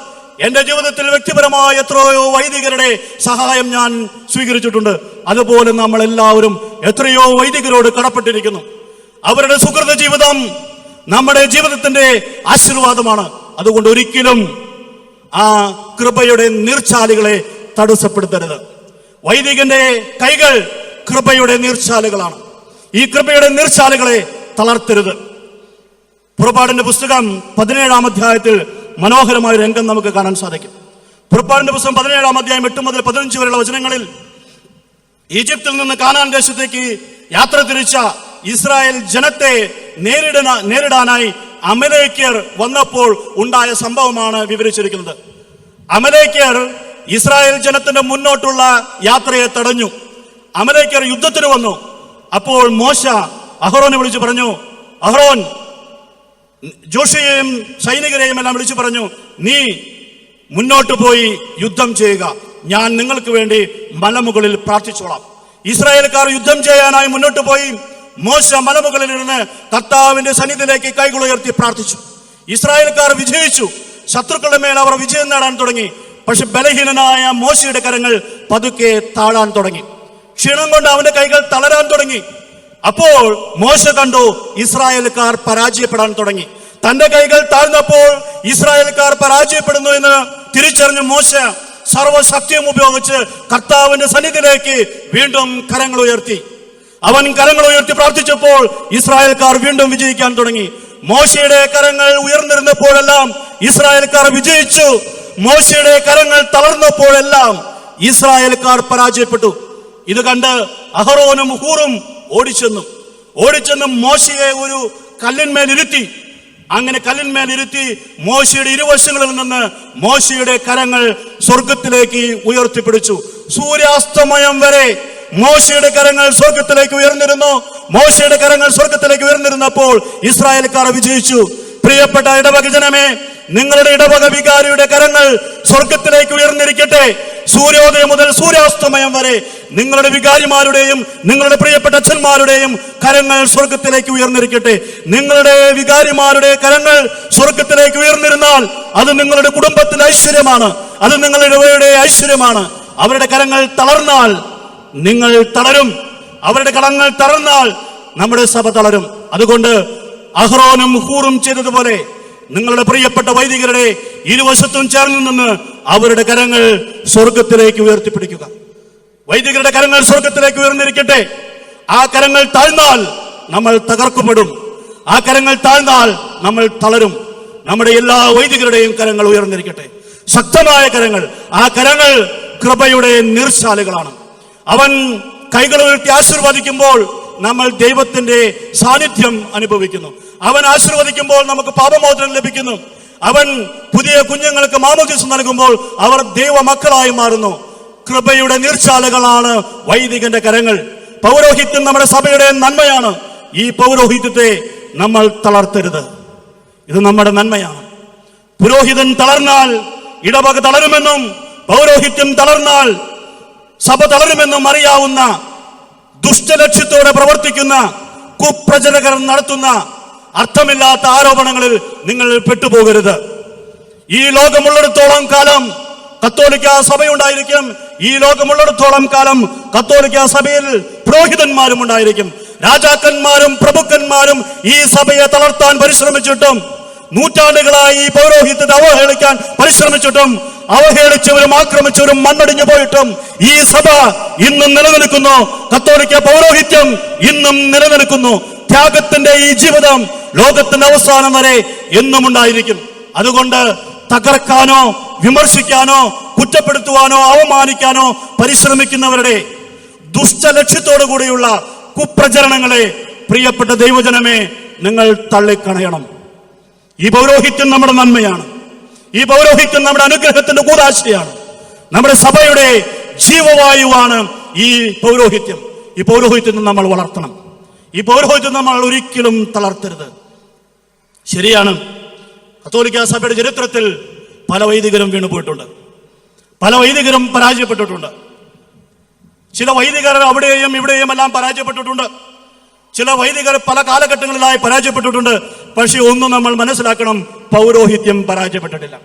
S1: എന്റെ ജീവിതത്തിൽ വ്യക്തിപരമായ എത്രയോ വൈദികരുടെ സഹായം ഞാൻ സ്വീകരിച്ചിട്ടുണ്ട്. അതുപോലെ നമ്മൾ എല്ലാവരും എത്രയോ വൈദികരോട് കടപ്പെട്ടിരിക്കുന്നു. അവരുടെ സുഹൃത ജീവിതം നമ്മുടെ ജീവിതത്തിന്റെ ആശീർവാദമാണ്. അതുകൊണ്ട് ഒരിക്കലും ആ കൃപയുടെ നീർച്ചാലുകളെ തടസ്സപ്പെടുത്തരുത്. വൈദികന്റെ കൈകൾ കൃപയുടെ നീർച്ചാലുകളാണ്. ഈ കൃപയുടെ നീർച്ചാലുകളെ തളർത്തരുത്. പുറപ്പാടിന്റെ പുസ്തകം 17-ാം അധ്യായത്തിൽ മനോഹരമായ രംഗം നമുക്ക് കാണാൻ സാധിക്കും. പുറപ്പാടിന്റെ പുസ്തകം 17-ാം അധ്യായം 8 മുതൽ 15 വരെയുള്ള വചനങ്ങളിൽ ഈജിപ്തിൽ നിന്ന് കാനാൻ ദേശത്തേക്ക് യാത്ര തിരിച്ച ഇസ്രായേൽ ജനത്തെ നേരിടാനായി അമലേക്യർ വന്നപ്പോൾ ഉണ്ടായ സംഭവമാണ് വിവരിച്ചിരിക്കുന്നത്. അമലേക്യർ ഇസ്രായേൽ ജനത്തിന്റെ മുന്നോട്ടുള്ള യാത്രയെ തടഞ്ഞു. അമലേക്യർ യുദ്ധത്തിന് വന്നു. അപ്പോൾ മോശ അഹ്റോനെ വിളിച്ചു പറഞ്ഞു, അഹ്റോൻ ജോഷയെയും സൈനികരെയും എല്ലാം വിളിച്ചു പറഞ്ഞു, നീ മുന്നോട്ട് പോയി യുദ്ധം ചെയ്യുക, ഞാൻ നിങ്ങൾക്ക് വേണ്ടി മലമുകളിൽ പ്രാർത്ഥിച്ചോളാം. ഇസ്രായേൽക്കാർ യുദ്ധം ചെയ്യാനായി മുന്നോട്ട് പോയി. മോശ മലമുകളിൽ ഇരുന്ന് കർത്താവിന്റെ സന്നിധിയിലേക്ക് കൈകൾ ഉയർത്തി പ്രാർത്ഥിച്ചു. ഇസ്രായേൽക്കാർ വിജയിച്ചു. ശത്രുക്കളുടെ മേൽ അവർ വിജയം നേടാൻ തുടങ്ങി. പക്ഷെ ബലഹീനനായ മോശയുടെ കരങ്ങൾ പതുക്കെ താഴാൻ തുടങ്ങി. ക്ഷീണം കൊണ്ട് അവന്റെ കൈകൾ തളരാൻ തുടങ്ങി. അപ്പോൾ മോശ കണ്ടു ഇസ്രായേൽക്കാർ പരാജയപ്പെടാൻ തുടങ്ങി. തന്റെ കൈകൾ താഴ്ന്നപ്പോൾ ഇസ്രായേൽക്കാർ പരാജയപ്പെടുന്നു എന്ന് തിരിച്ചറിഞ്ഞ മോശ സർവശക്തിയും ഉപയോഗിച്ച് കർത്താവിന്റെ സന്നിധിയിലേക്ക് വീണ്ടും കരങ്ങൾ ഉയർത്തി. അവൻ കരങ്ങൾ ഉയർത്തി പ്രാർത്ഥിച്ചപ്പോൾ ഇസ്രായേൽക്കാർ വീണ്ടും വിജയിക്കാൻ തുടങ്ങി. മോശയുടെ കരങ്ങൾ ഉയർന്നിരുന്നപ്പോഴെല്ലാം ഇസ്രായേൽക്കാർ വിജയിച്ചു. മോശയുടെ കരങ്ങൾ തളർന്നപ്പോഴെല്ലാം ഇസ്രായേൽക്കാർ പരാജയപ്പെട്ടു. ഇത് കണ്ട് അഹറോനും ഹൂറും ഓടിച്ചെന്ന് മോശയെ ഒരു കല്ലിന്മേലിരുത്തി. അങ്ങനെ കല്ലിന്മേലിരുത്തി മോശയുടെ ഇരുവശങ്ങളിൽ നിന്ന് മോശയുടെ കരങ്ങൾ സ്വർഗത്തിലേക്ക് ഉയർത്തിപ്പിടിച്ചു. സൂര്യാസ്തമയം വരെ മോശയുടെ കരങ്ങൾ സ്വർഗത്തിലേക്ക് ഉയർന്നിരുന്നു. മോശയുടെ കരങ്ങൾ സ്വർഗത്തിലേക്ക് ഉയർന്നിരുന്നപ്പോൾ ഇസ്രായേൽക്കാർ വിജയിച്ചു. പ്രിയപ്പെട്ട ഇടവക ജനമേ, നിങ്ങളുടെ ഇടവക വികാരിയുടെ കരങ്ങൾ സ്വർഗത്തിലേക്ക് ഉയർന്നിരിക്കട്ടെ. സൂര്യോദയം മുതൽ സൂര്യാസ്തമയം വരെ നിങ്ങളുടെ വികാരിമാരുടെയും നിങ്ങളുടെ പ്രിയപ്പെട്ട അച്ഛന്മാരുടെയും കരങ്ങൾ സ്വർഗത്തിലേക്ക് ഉയർന്നിരിക്കട്ടെ. നിങ്ങളുടെ വികാരിമാരുടെ കരങ്ങൾ സ്വർഗത്തിലേക്ക് ഉയർന്നിരുന്നാൽ അത് നിങ്ങളുടെ കുടുംബത്തിന്റെ ഐശ്വര്യമാണ്, അത് നിങ്ങളുടെ ഇടവകയുടെ ഐശ്വര്യമാണ്. അവരുടെ കരങ്ങൾ തളർന്നാൽ നിങ്ങൾ തളരും. അവരുടെ കരങ്ങൾ തളർന്നാൽ നമ്മുടെ സഭ തളരും. അതുകൊണ്ട് അഹ്റോനും ഹൂറും ചെയ്തതുപോലെ നിങ്ങളുടെ പ്രിയപ്പെട്ട വൈദികരുടെ ഇരുവശത്തും ചേർന്ന് നിന്ന് അവരുടെ കരങ്ങൾ സ്വർഗത്തിലേക്ക് ഉയർത്തിപ്പിടിക്കുക. വൈദികരുടെ കരങ്ങൾ സ്വർഗത്തിലേക്ക് ഉയർന്നിരിക്കട്ടെ. ആ കരങ്ങൾ താഴ്ന്നാൽ നമ്മൾ തകർക്കപ്പെടും. ആ കരങ്ങൾ താഴ്ന്നാൽ നമ്മൾ തളരും. നമ്മുടെ എല്ലാ വൈദികരുടെയും കരങ്ങൾ ഉയർന്നിരിക്കട്ടെ, ശക്തമായ കരങ്ങൾ. ആ കരങ്ങൾ കൃപയുടെ നീർച്ചാലുകളാണ്. അവൻ കൈകൾ ഉയർത്തി ആശീർവദിക്കുമ്പോൾ നമ്മൾ ദൈവത്തിന്റെ സാന്നിധ്യം അനുഭവിക്കുന്നു. അവൻ ആശീർവദിക്കുമ്പോൾ നമുക്ക് പാപമോചനം ലഭിക്കുന്നു. അവൻ പുതിയ കുഞ്ഞുങ്ങൾക്ക് മാമോദീസ നൽകുമ്പോൾ അവർ ദൈവമക്കളായി മാറുന്നു. കൃപയുടെ നീർച്ചാലുകളാണ് വൈദികന്റെ കരങ്ങൾ. പൗരോഹിത്യം നമ്മുടെ സഭയുടെ നന്മയാണ്. ഈ പൗരോഹിത്യത്തെ നമ്മൾ തളർത്തരുത്. ഇത് നമ്മുടെ നന്മയാണ്. പുരോഹിതൻ തളർന്നാൽ ഇടവക തളരുമെന്നും പൗരോഹിത്യം തളർന്നാൽ സഭ തളരുമെന്നും അറിയാവുന്ന ദുഷ്ടലക്ഷ്യത്തോടെ പ്രവർത്തിക്കുന്ന കുപ്രചരകർ നടത്തുന്ന അർത്ഥമില്ലാത്ത ആരോപണങ്ങളിൽ നിങ്ങൾ പെട്ടുപോകരുത്. ഈ ലോകമുള്ളിടത്തോളം കാലം കത്തോലിക്ക സഭയുണ്ടായിരിക്കും. ഈ ലോകമുള്ളിടത്തോളം കാലം കത്തോലിക്ക സഭയിൽ പുരോഹിതന്മാരും ഉണ്ടായിരിക്കും. രാജാക്കന്മാരും പ്രഭുക്കന്മാരും ഈ സഭയെ തളർത്താൻ പരിശ്രമിച്ചിട്ടും നൂറ്റാണ്ടുകളായി ഈ പൗരോഹിത്യത്തെ അവഹേളിക്കാൻ പരിശ്രമിച്ചിട്ടും അവഹേളിച്ചവരും ആക്രമിച്ചവരും മണ്ണടിഞ്ഞു പോയിട്ടും ഈ സഭ ഇന്നും നിലനിൽക്കുന്നു. കത്തോലിക്ക പൗരോഹിത്യം ഇന്നും നിലനിൽക്കുന്നു. ത്യാഗത്തിന്റെ ഈ ജീവിതം ലോകത്തിന്റെ അവസാനം വരെ എന്നും ഉണ്ടായിരിക്കും. അതുകൊണ്ട് തകർക്കാനോ വിമർശിക്കാനോ കുറ്റപ്പെടുത്തുവാനോ അവമാനിക്കാനോ പരിശ്രമിക്കുന്നവരുടെ ദുഷ്ടലക്ഷ്യത്തോടു കൂടിയുള്ള കുപ്രചരണങ്ങളെ പ്രിയപ്പെട്ട ദൈവജനമേ നിങ്ങൾ തള്ളിക്കളയണം. ഈ പൗരോഹിത്യം നമ്മുടെ നന്മയാണ്. ഈ പൗരോഹിത്യം നമ്മുടെ അനുഗ്രഹത്തിന്റെ കൂതാശയാണ്. നമ്മുടെ സഭയുടെ ജീവവായുവാണ് ഈ പൗരോഹിത്യം. ഈ പൗരോഹിത്യം നമ്മൾ വളർത്തണം. ഈ പൗരോഹിത്യം നമ്മൾ ഒരിക്കലും തളർത്തരുത്. ശരിയാണ്, കത്തോലിക്ക സഭയുടെ ചരിത്രത്തിൽ പല വൈദികരും വീണുപോയിട്ടുണ്ട്. പല വൈദികരും പരാജയപ്പെട്ടിട്ടുണ്ട്. ചില വൈദികർ അവിടെയും ഇവിടെയും എല്ലാം പരാജയപ്പെട്ടിട്ടുണ്ട്. ചില വൈദികർ പല കാലഘട്ടങ്ങളിലായി പരാജയപ്പെട്ടിട്ടുണ്ട്. പക്ഷെ ഒന്നും നമ്മൾ മനസ്സിലാക്കണം, പൗരോഹിത്യം പരാജയപ്പെട്ടിട്ടില്ല.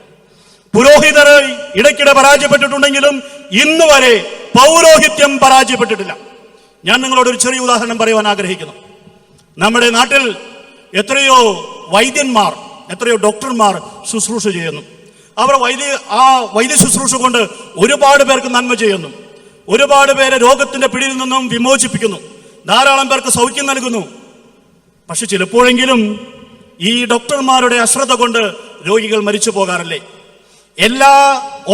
S1: പുരോഹിതർ ഇടയ്ക്കിടെ പരാജയപ്പെട്ടിട്ടുണ്ടെങ്കിലും ഇന്ന് വരെ പൗരോഹിത്യം പരാജയപ്പെട്ടിട്ടില്ല. ഞാൻ നിങ്ങളോട് ഒരു ചെറിയ ഉദാഹരണം പറയുവാൻ ആഗ്രഹിക്കുന്നു. നമ്മുടെ നാട്ടിൽ എത്രയോ വൈദ്യന്മാർ, എത്രയോ ഡോക്ടർമാർ ശുശ്രൂഷ ചെയ്യുന്നു. അവർ വൈദ്യ ശുശ്രൂഷ കൊണ്ട് ഒരുപാട് പേർക്ക് നന്മ ചെയ്യുന്നു. ഒരുപാട് പേരെ രോഗത്തിന്റെ പിടിയിൽ നിന്നും വിമോചിപ്പിക്കുന്നു. ധാരാളം പേർക്ക് സൗഖ്യം നൽകുന്നു. പക്ഷെ ചിലപ്പോഴെങ്കിലും ഈ ഡോക്ടർമാരുടെ അശ്രദ്ധ കൊണ്ട് രോഗികൾ മരിച്ചു പോകാറില്ലേ? എല്ലാ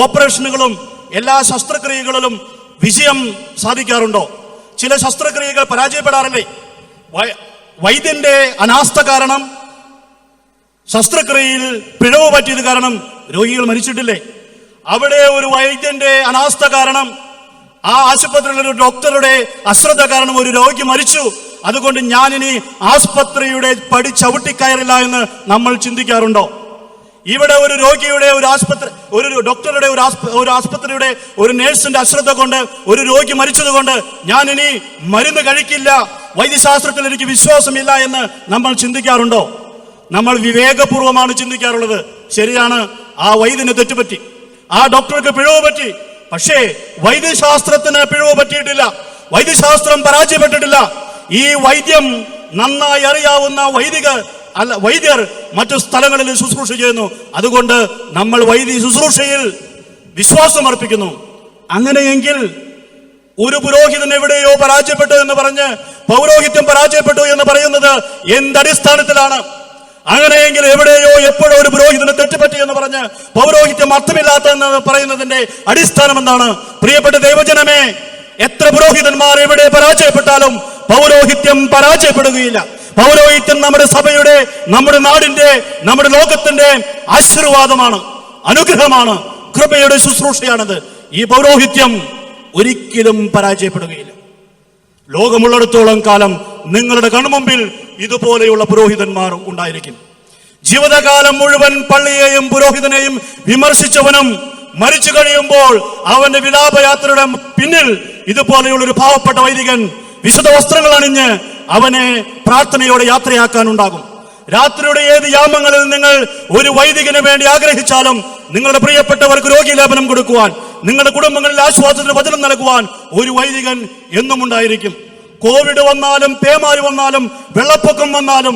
S1: ഓപ്പറേഷനുകളും എല്ലാ ശസ്ത്രക്രിയകളിലും വിജയം സാധിക്കാറുണ്ടോ? ചില ശസ്ത്രക്രിയകൾ പരാജയപ്പെടാറില്ലേ? വൈദ്യന്റെ അനാസ്ഥ കാരണം, ശസ്ത്രക്രിയയിൽ പിഴവ് പറ്റിയത് കാരണം രോഗികൾ മരിച്ചിട്ടില്ലേ? അവിടെ ഒരു വൈദ്യന്റെ അനാസ്ഥ കാരണം, ആ ആശുപത്രിയിലെ ഒരു ഡോക്ടറുടെ അശ്രദ്ധ കാരണം ഒരു രോഗി മരിച്ചു. അതുകൊണ്ട് ഞാനിനി ആശുപത്രിയുടെ പടി ചവിട്ടിക്കയറില്ല എന്ന് നമ്മൾ ചിന്തിക്കാറുണ്ടോ? ഇവിടെ ഒരു രോഗിയുടെ ഒരു ഡോക്ടറുടെ ഒരു ആസ്പത്രിയുടെ ഒരു നേഴ്സിന്റെ അശ്രദ്ധ കൊണ്ട് ഒരു രോഗി മരിച്ചതുകൊണ്ട് ഞാൻ ഇനി മരുന്ന് കഴിക്കില്ല, വൈദ്യശാസ്ത്രത്തിൽ എനിക്ക് വിശ്വാസമില്ല എന്ന് നമ്മൾ ചിന്തിക്കാറുണ്ടോ? നമ്മൾ വിവേകപൂർവമാണ് ചിന്തിക്കാറുള്ളത്. ശരിയാണ്, ആ വൈദ്യന് തെറ്റുപറ്റി, ആ ഡോക്ടർക്ക് പിഴവ് പറ്റി. പക്ഷേ വൈദ്യശാസ്ത്രത്തിന് പിഴവ് പറ്റിയിട്ടില്ല, വൈദ്യശാസ്ത്രം പരാജയപ്പെട്ടിട്ടില്ല. ഈ വൈദ്യം നന്നായി അറിയാവുന്ന വൈദ്യർ മറ്റു സ്ഥലങ്ങളിൽ ശുശ്രൂഷ ചെയ്യുന്നു. അതുകൊണ്ട് നമ്മൾ വൈദ്യ ശുശ്രൂഷയിൽ വിശ്വാസം അർപ്പിക്കുന്നു. അങ്ങനെയെങ്കിൽ ഒരു പുരോഹിതൻ എവിടെയോ പരാജയപ്പെട്ടു എന്ന് പറഞ്ഞ് പൗരോഹിത്യം പരാജയപ്പെട്ടു എന്ന് പറയുന്നത് എന്തടിസ്ഥാനത്തിലാണ്? അങ്ങനെയെങ്കിൽ എവിടെയോ എപ്പോഴോ ഒരു പുരോഹിതന് തെറ്റുപറ്റി എന്ന് പറഞ്ഞ് പൗരോഹിത്യം അർത്ഥമില്ലാത്ത എന്ന് പറയുന്നതിന്റെ അടിസ്ഥാനം എന്താണ്? പ്രിയപ്പെട്ട ദൈവജനമേ, എത്ര പുരോഹിതന്മാർ എവിടെ പരാജയപ്പെട്ടാലും പൗരോഹിത്യം പരാജയപ്പെടുകയില്ല. പൗരോഹിത്യം നമ്മുടെ സഭയുടെ, നമ്മുടെ നാടിന്റെ, നമ്മുടെ ലോകത്തിന്റെ ആശീർവാദമാണ്, അനുഗ്രഹമാണ്, കൃപയുടെ ശുശ്രൂഷയാണത്. ഈ പൗരോഹിത്യം ഒരിക്കലും പരാജയപ്പെടുകയില്ല. ലോകമുള്ളിടത്തോളം കാലം നിങ്ങളുടെ കൺമുമ്പിൽ ഇതുപോലെയുള്ള പുരോഹിതന്മാർ ഉണ്ടായിരിക്കും. ജീവിതകാലം മുഴുവൻ പള്ളിയെയും പുരോഹിതനെയും വിമർശിച്ചവനും മരിച്ചു കഴിയുമ്പോൾ അവന്റെ വിലാപയാത്രയുടെ പിന്നിൽ ഇതുപോലെയുള്ള ഒരു പാവപ്പെട്ട വൈദികൻ വിശുദ്ധ വസ്ത്രങ്ങൾ അണിഞ്ഞ് അവനെ പ്രാർത്ഥനയോടെ യാത്രയാക്കാനുണ്ടാകും. രാത്രിയുടെ ഏത് യാമങ്ങളിൽ നിങ്ങൾ ഒരു വൈദികന് വേണ്ടി ആഗ്രഹിച്ചാലും നിങ്ങളുടെ പ്രിയപ്പെട്ടവർക്ക് രോഗീലേപനം കൊടുക്കുവാൻ, നിങ്ങളുടെ കുടുംബങ്ങളിൽ ആശ്വാസത്തിന് വചനം നൽകുവാൻ ഒരു വൈദികൻ എന്നും ഉണ്ടായിരിക്കും. കോവിഡ് വന്നാലും, പേമാരി വന്നാലും, വെള്ളപ്പൊക്കം വന്നാലും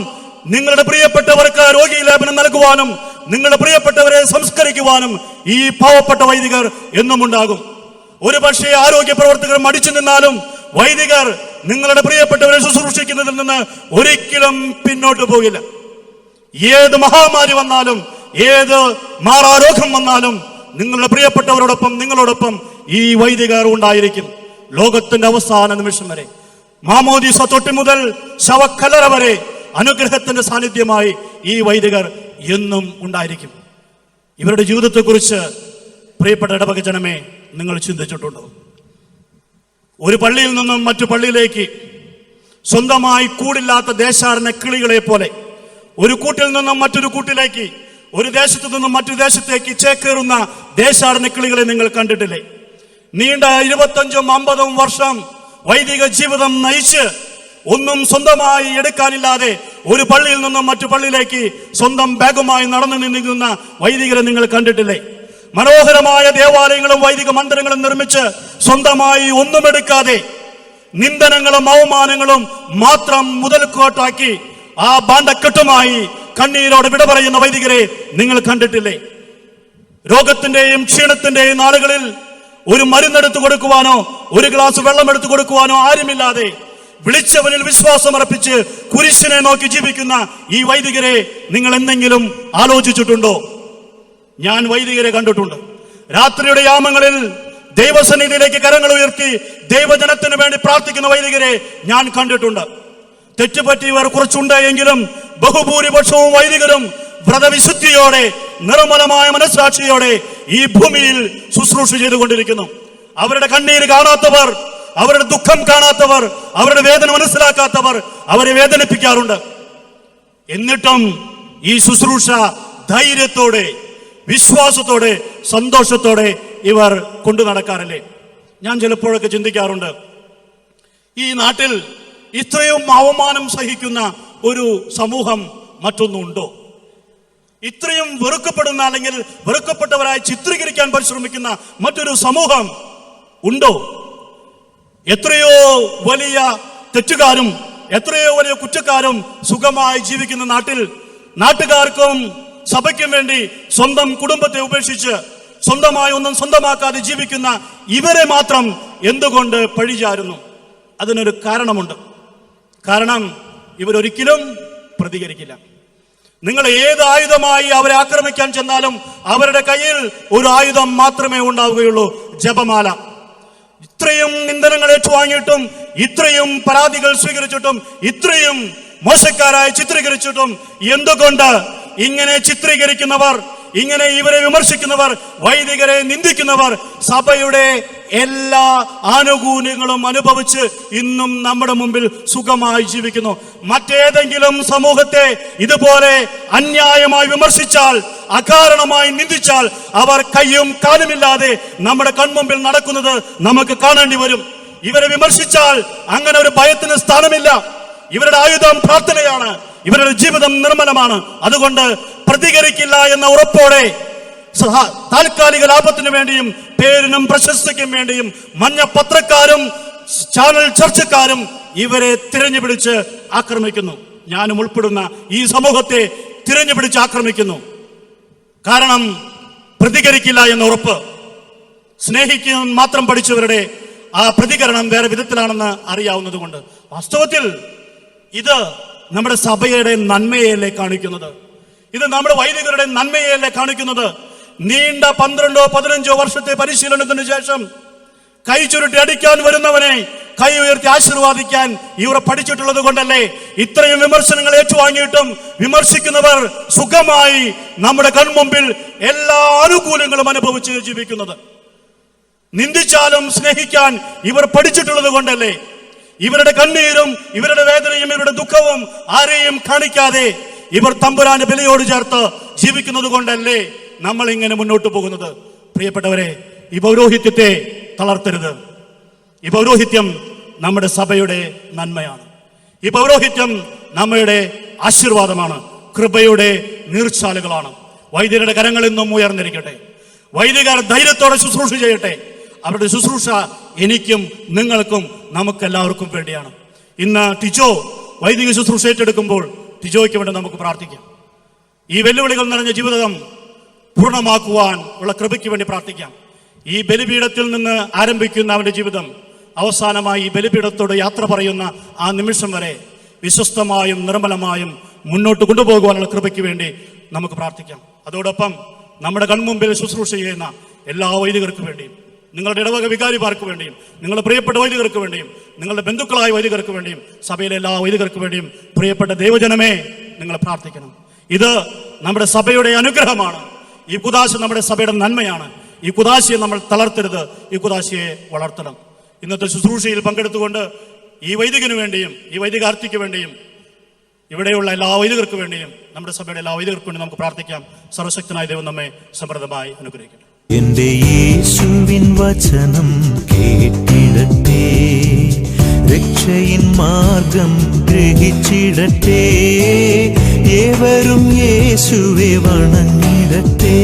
S1: നിങ്ങളുടെ പ്രിയപ്പെട്ടവർക്ക് രോഗീലേപനം നൽകുവാനും നിങ്ങളുടെ പ്രിയപ്പെട്ടവരെ സംസ്കരിക്കുവാനും ഈ പാവപ്പെട്ട വൈദികർ എന്നും ഉണ്ടാകും. ഒരു പക്ഷേ ആരോഗ്യ പ്രവർത്തകർ മടിച്ചു നിന്നാലും വൈദികർ നിങ്ങളുടെ പ്രിയപ്പെട്ടവരെ ശുശ്രൂഷിക്കുന്നതിൽ നിന്ന് ഒരിക്കലും പിന്നോട്ട് പോകില്ല. ഏത് മഹാമാരി വന്നാലും, ഏത് മാറാരോഗം വന്നാലും നിങ്ങളുടെ പ്രിയപ്പെട്ടവരോടൊപ്പം, നിങ്ങളോടൊപ്പം ഈ വൈദികർ ഉണ്ടായിരിക്കും. ലോകത്തിന്റെ അവസാന നിമിഷം വരെ, മാമോദീസ തൊട്ടി മുതൽ ശവക്കല്ലറ വരെ അനുഗ്രഹത്തിന്റെ സാന്നിധ്യമായി ഈ വൈദികർ എന്നും ഉണ്ടായിരിക്കും. ഇവരുടെ ജീവിതത്തെക്കുറിച്ച് പ്രിയപ്പെട്ട ഇടവക ജനമേ, നിങ്ങൾ ചിന്തിച്ചിട്ടുണ്ടോ? ഒരു പള്ളിയിൽ നിന്നും മറ്റു പള്ളിയിലേക്ക് സ്വന്തമായി കൂടില്ലാത്ത ദേശാടന കിളികളെ പോലെ ഒരു കൂട്ടിൽ നിന്നും മറ്റൊരു കൂട്ടിലേക്ക്, ഒരു ദേശത്തു നിന്നും മറ്റൊരു ദേശത്തേക്ക് ചേക്കേറുന്ന ദേശാടന കിളികളെ നിങ്ങൾ കണ്ടിട്ടില്ലേ? നീണ്ട 25-50 വർഷം വൈദിക ജീവിതം നയിച്ച് ഒന്നും സ്വന്തമായി എടുക്കാനില്ലാതെ ഒരു പള്ളിയിൽ നിന്നും മറ്റു പള്ളിയിലേക്ക് സ്വന്തം ബാഗുമായി നടന്നു നിൽക്കുന്ന വൈദികരെ നിങ്ങൾ കണ്ടിട്ടില്ലേ? മനോഹരമായ ദേവാലയങ്ങളും വൈദിക മന്ദിരങ്ങളും നിർമ്മിച്ച് സ്വന്തമായി ഒന്നും എടുക്കാതെ നിന്ദനങ്ങളും അവമാനങ്ങളും മാത്രം മുതൽക്കോട്ടാക്കി ആ ബാണ്ടക്കെട്ടുമായി കണ്ണീരോടെ വിട പറയുന്ന വൈദികരെ നിങ്ങൾ കണ്ടിട്ടില്ലേ? രോഗത്തിന്റെയും ക്ഷീണത്തിന്റെയും നാളുകളിൽ ഒരു മരുന്നെടുത്തു കൊടുക്കുവാനോ ഒരു ഗ്ലാസ് വെള്ളം എടുത്തു കൊടുക്കുവാനോ ആരുമില്ലാതെ വിളിച്ചവനിൽ വിശ്വാസം അർപ്പിച്ച് കുരിശിനെ നോക്കി ജീവിക്കുന്ന ഈ വൈദികരെ നിങ്ങൾ എന്തെങ്കിലും ആലോചിച്ചിട്ടുണ്ടോ? ഞാൻ വൈദികരെ കണ്ടിട്ടുണ്ട്. രാത്രിയുടെ യാമങ്ങളിൽ ദൈവസന്നിധിയിലേക്ക് കരങ്ങൾ ഉയർത്തി ദൈവജനത്തിന് വേണ്ടി പ്രാർത്ഥിക്കുന്ന വൈദികരെ ഞാൻ കണ്ടിട്ടുണ്ട്. തെറ്റുപറ്റിയവർ കുറച്ചുണ്ട് എങ്കിലും ബഹുഭൂരിപക്ഷവും വൈദികരും വ്രതവിശുദ്ധിയോടെ, നിർമ്മലമായ മനസ്സാക്ഷിയോടെ ഈ ഭൂമിയിൽ ശുശ്രൂഷ ചെയ്തുകൊണ്ടിരിക്കുന്നു. അവരുടെ കണ്ണീര് കാണാത്തവർ, അവരുടെ ദുഃഖം കാണാത്തവർ, അവരുടെ വേദന മനസ്സിലാക്കാത്തവർ അവരെ വേദനിപ്പിക്കാറുണ്ട്. എന്നിട്ടും ഈ ശുശ്രൂഷ ധൈര്യത്തോടെ, വിശ്വാസത്തോടെ, സന്തോഷത്തോടെ ഇവർ കൊണ്ടു നടക്കാറില്ലേ? ഞാൻ ചിലപ്പോഴൊക്കെ ചിന്തിക്കാറുണ്ട്, ഈ നാട്ടിൽ ഇത്രയും അവമാനം സഹിക്കുന്ന ഒരു സമൂഹം മറ്റൊന്നുണ്ടോ? ഇത്രയും വെറുക്കപ്പെടുന്ന അല്ലെങ്കിൽ വെറുക്കപ്പെട്ടവരായി ചിത്രീകരിക്കാൻ പരിശ്രമിക്കുന്ന മറ്റൊരു സമൂഹം ഉണ്ടോ? എത്രയോ വലിയ തെറ്റുകാരും എത്രയോ വലിയ കുറ്റക്കാരും സുഖമായി ജീവിക്കുന്ന നാട്ടിൽ നാട്ടുകാർക്കും സഭയ്ക്കും വേണ്ടി സ്വന്തം കുടുംബത്തെ ഉപേക്ഷിച്ച് സ്വന്തമായി ഒന്നും സ്വന്തമാക്കാതെ ജീവിക്കുന്ന ഇവരെ മാത്രം എന്തുകൊണ്ട് പഴിചാരുന്നു? അതിനൊരു കാരണമുണ്ട്. കാരണം ഇവരൊരിക്കലും പ്രതികരിക്കില്ല. നിങ്ങൾ ഏത് ആയുധമായി അവരെ ആക്രമിക്കാൻ ചെന്നാലും അവരുടെ കയ്യിൽ ഒരു ആയുധം മാത്രമേ ഉണ്ടാവുകയുള്ളൂ, ജപമാല. ഇത്രയും നിന്ദനങ്ങൾ ഏറ്റുവാങ്ങിയിട്ടും, ഇത്രയും പരാതികൾ സ്വീകരിച്ചിട്ടും, ഇത്രയും മോശക്കാരായി ചിത്രീകരിച്ചിട്ടും എന്തുകൊണ്ട് ഇങ്ങനെ ചിത്രീകരിക്കുന്നവർ, ഇങ്ങനെ ഇവരെ വിമർശിക്കുന്നവർ, വൈദികരെ നിന്ദിക്കുന്നവർ സഭയുടെ എല്ലാ ആനുകൂല്യങ്ങളും അനുഭവിച്ച് ഇന്നും നമ്മുടെ മുമ്പിൽ സുഖമായി ജീവിക്കുന്നു? മറ്റേതെങ്കിലും സമൂഹത്തെ ഇതുപോലെ അന്യായമായി വിമർശിച്ചാൽ അകാരണമായി നിന്ദിച്ചാൽ അവർ കയ്യും കാലുമില്ലാതെ നമ്മുടെ കൺമുമ്പിൽ നടക്കുന്നത് നമുക്ക് കാണേണ്ടി വരും. ഇവരെ വിമർശിച്ചാൽ അങ്ങനെ ഒരു ഭയത്തിന് സ്ഥാനമില്ല. ഇവരുടെ ആയുധം പ്രാർത്ഥനയാണ്. ഇവരുടെ ജീവിതം നിർമ്മലമാണ്. അതുകൊണ്ട് പ്രതികരിക്കില്ല എന്ന ഉറപ്പോടെ താൽക്കാലിക ലാഭത്തിനു വേണ്ടിയും പേരിനും പ്രശസ്തിക്കും വേണ്ടിയും മഞ്ഞ പത്രക്കാരും ചാനൽ ചർച്ചക്കാരും ഇവരെ തിരഞ്ഞുപിടിച്ച് ആക്രമിക്കുന്നു. ഞാനും ഉൾപ്പെടുന്ന ഈ സമൂഹത്തെ തിരഞ്ഞുപിടിച്ച് ആക്രമിക്കുന്നു. കാരണം പ്രതികരിക്കില്ല എന്ന ഉറപ്പ്. സ്നേഹിക്കാൻ മാത്രം പഠിച്ചവരുടെ ആ പ്രതികരണം വേറെ വിധത്തിലാണെന്ന് അറിയാവുന്നത് കൊണ്ട് വാസ്തവത്തിൽ ഇത് നമ്മുടെ സഭയുടെ നന്മയല്ലേ കാണിക്കുന്നത്? ഇത് നമ്മുടെ വൈദികരുടെ നന്മയല്ലേ കാണിക്കുന്നത്? നീണ്ട 12-15 വർഷത്തെ പരിശീലനത്തിന് ശേഷം കൈ ചുരുട്ടി അടിക്കാൻ വരുന്നവനെ കൈ ഉയർത്തി ആശീർവാദിക്കാൻ ഇവർ പഠിച്ചിട്ടുള്ളത് കൊണ്ടല്ലേ ഇത്രയും വിമർശനങ്ങൾ ഏറ്റുവാങ്ങിയിട്ടും വിമർശിക്കുന്നവർ സുഖമായി നമ്മുടെ കൺമുമ്പിൽ എല്ലാ അനുകൂലങ്ങളും അനുഭവിച്ച് ജീവിക്കുന്നത്? നിന്ദിച്ചാലും സ്നേഹിക്കാൻ ഇവർ പഠിച്ചിട്ടുള്ളത് കൊണ്ടല്ലേ ഇവരുടെ കണ്ണീരും ഇവരുടെ വേദനയും ഇവരുടെ ദുഃഖവും ആരെയും കാണിക്കാതെ ഇവർ തമ്പുരാന്റെ ബലിയോട് ചേർത്ത് ജീവിക്കുന്നത് കൊണ്ടല്ലേ നമ്മൾ ഇങ്ങനെ മുന്നോട്ട് പോകുന്നത്? പ്രിയപ്പെട്ടവരെ, ഈ പൗരോഹിത്യത്തെ തളർത്തരുത്. ഈ പൗരോഹിത്യം നമ്മുടെ സഭയുടെ നന്മയാണ്. ഈ പൗരോഹിത്യം നമ്മുടെ ആശീർവാദമാണ്, കൃപയുടെ നീർച്ചാലുകളാണ്. വൈദികരുടെ കരങ്ങളിൽ നിന്നും ഉയർന്നിരിക്കട്ടെ. വൈദികർ ധൈര്യത്തോടെ ശുശ്രൂഷ ചെയ്യട്ടെ. അവരുടെ ശുശ്രൂഷ എനിക്കും നിങ്ങൾക്കും നമുക്കെല്ലാവർക്കും വേണ്ടിയാണ്. ഇന്ന് ടിജോ വൈദിക ശുശ്രൂഷ ഏറ്റെടുക്കുമ്പോൾ ടിജോയ്ക്ക് വേണ്ടി നമുക്ക് പ്രാർത്ഥിക്കാം. ഈ വെല്ലുവിളികൾ നിറഞ്ഞ ജീവിതം പൂർണ്ണമാക്കുവാൻ ഉള്ള കൃപയ്ക്ക് വേണ്ടി പ്രാർത്ഥിക്കാം. ഈ ബലിപീഠത്തിൽ നിന്ന് ആരംഭിക്കുന്ന അവന്റെ ജീവിതം അവസാനമായി ഈ ബലിപീഠത്തോട് യാത്ര പറയുന്ന ആ നിമിഷം വരെ വിശ്വസ്തമായും നിർമ്മലമായും മുന്നോട്ട് കൊണ്ടുപോകുവാനുള്ള കൃപയ്ക്ക് വേണ്ടി നമുക്ക് പ്രാർത്ഥിക്കാം. അതോടൊപ്പം നമ്മുടെ കൺമുമ്പിൽ ശുശ്രൂഷ ചെയ്യുന്ന എല്ലാ വൈദികർക്ക് വേണ്ടിയും, നിങ്ങളുടെ ഇടവക വികാരിമാർക്ക് വേണ്ടിയും, നിങ്ങളുടെ പ്രിയപ്പെട്ട വൈദികർക്ക് വേണ്ടിയും, നിങ്ങളുടെ ബന്ധുക്കളായ വൈദികർക്ക് വേണ്ടിയും, സഭയിലെ എല്ലാ വൈദികർക്ക് വേണ്ടിയും, പ്രിയപ്പെട്ട ദൈവജനമേ, നിങ്ങൾ പ്രാർത്ഥിക്കണം. ഇത് നമ്മുടെ സഭയുടെ അനുഗ്രഹമാണ്. ഈ കുദാശ നമ്മുടെ സഭയുടെ നന്മയാണ്. ഈ കുദാശയെ നമ്മൾ തളർത്തരുത്. ഈ കുദാശയെ വളർത്തണം. ഇന്നത്തെ ശുശ്രൂഷയിൽ പങ്കെടുത്തുകൊണ്ട് ഈ വൈദികന് വേണ്ടിയും ഈ വൈദികാർത്ഥിക്ക് വേണ്ടിയും ഇവിടെയുള്ള എല്ലാ വൈദികർക്ക് വേണ്ടിയും നമ്മുടെ സഭയുടെ എല്ലാ വൈദികർക്ക് വേണ്ടി നമുക്ക് പ്രാർത്ഥിക്കാം. സർവശക്തനായ ദൈവം നമ്മെ സമൃദ്ധമായി അനുഗ്രഹിക്കട്ടെ.
S2: എന്റെ യേശുവിൻ വചനം കേട്ടിടട്ടെ, രക്ഷയിൻ മാർഗം ഗ്രഹിച്ചിടട്ടെ, ഏവരും യേശുവെ വണങ്ങിടട്ടെ.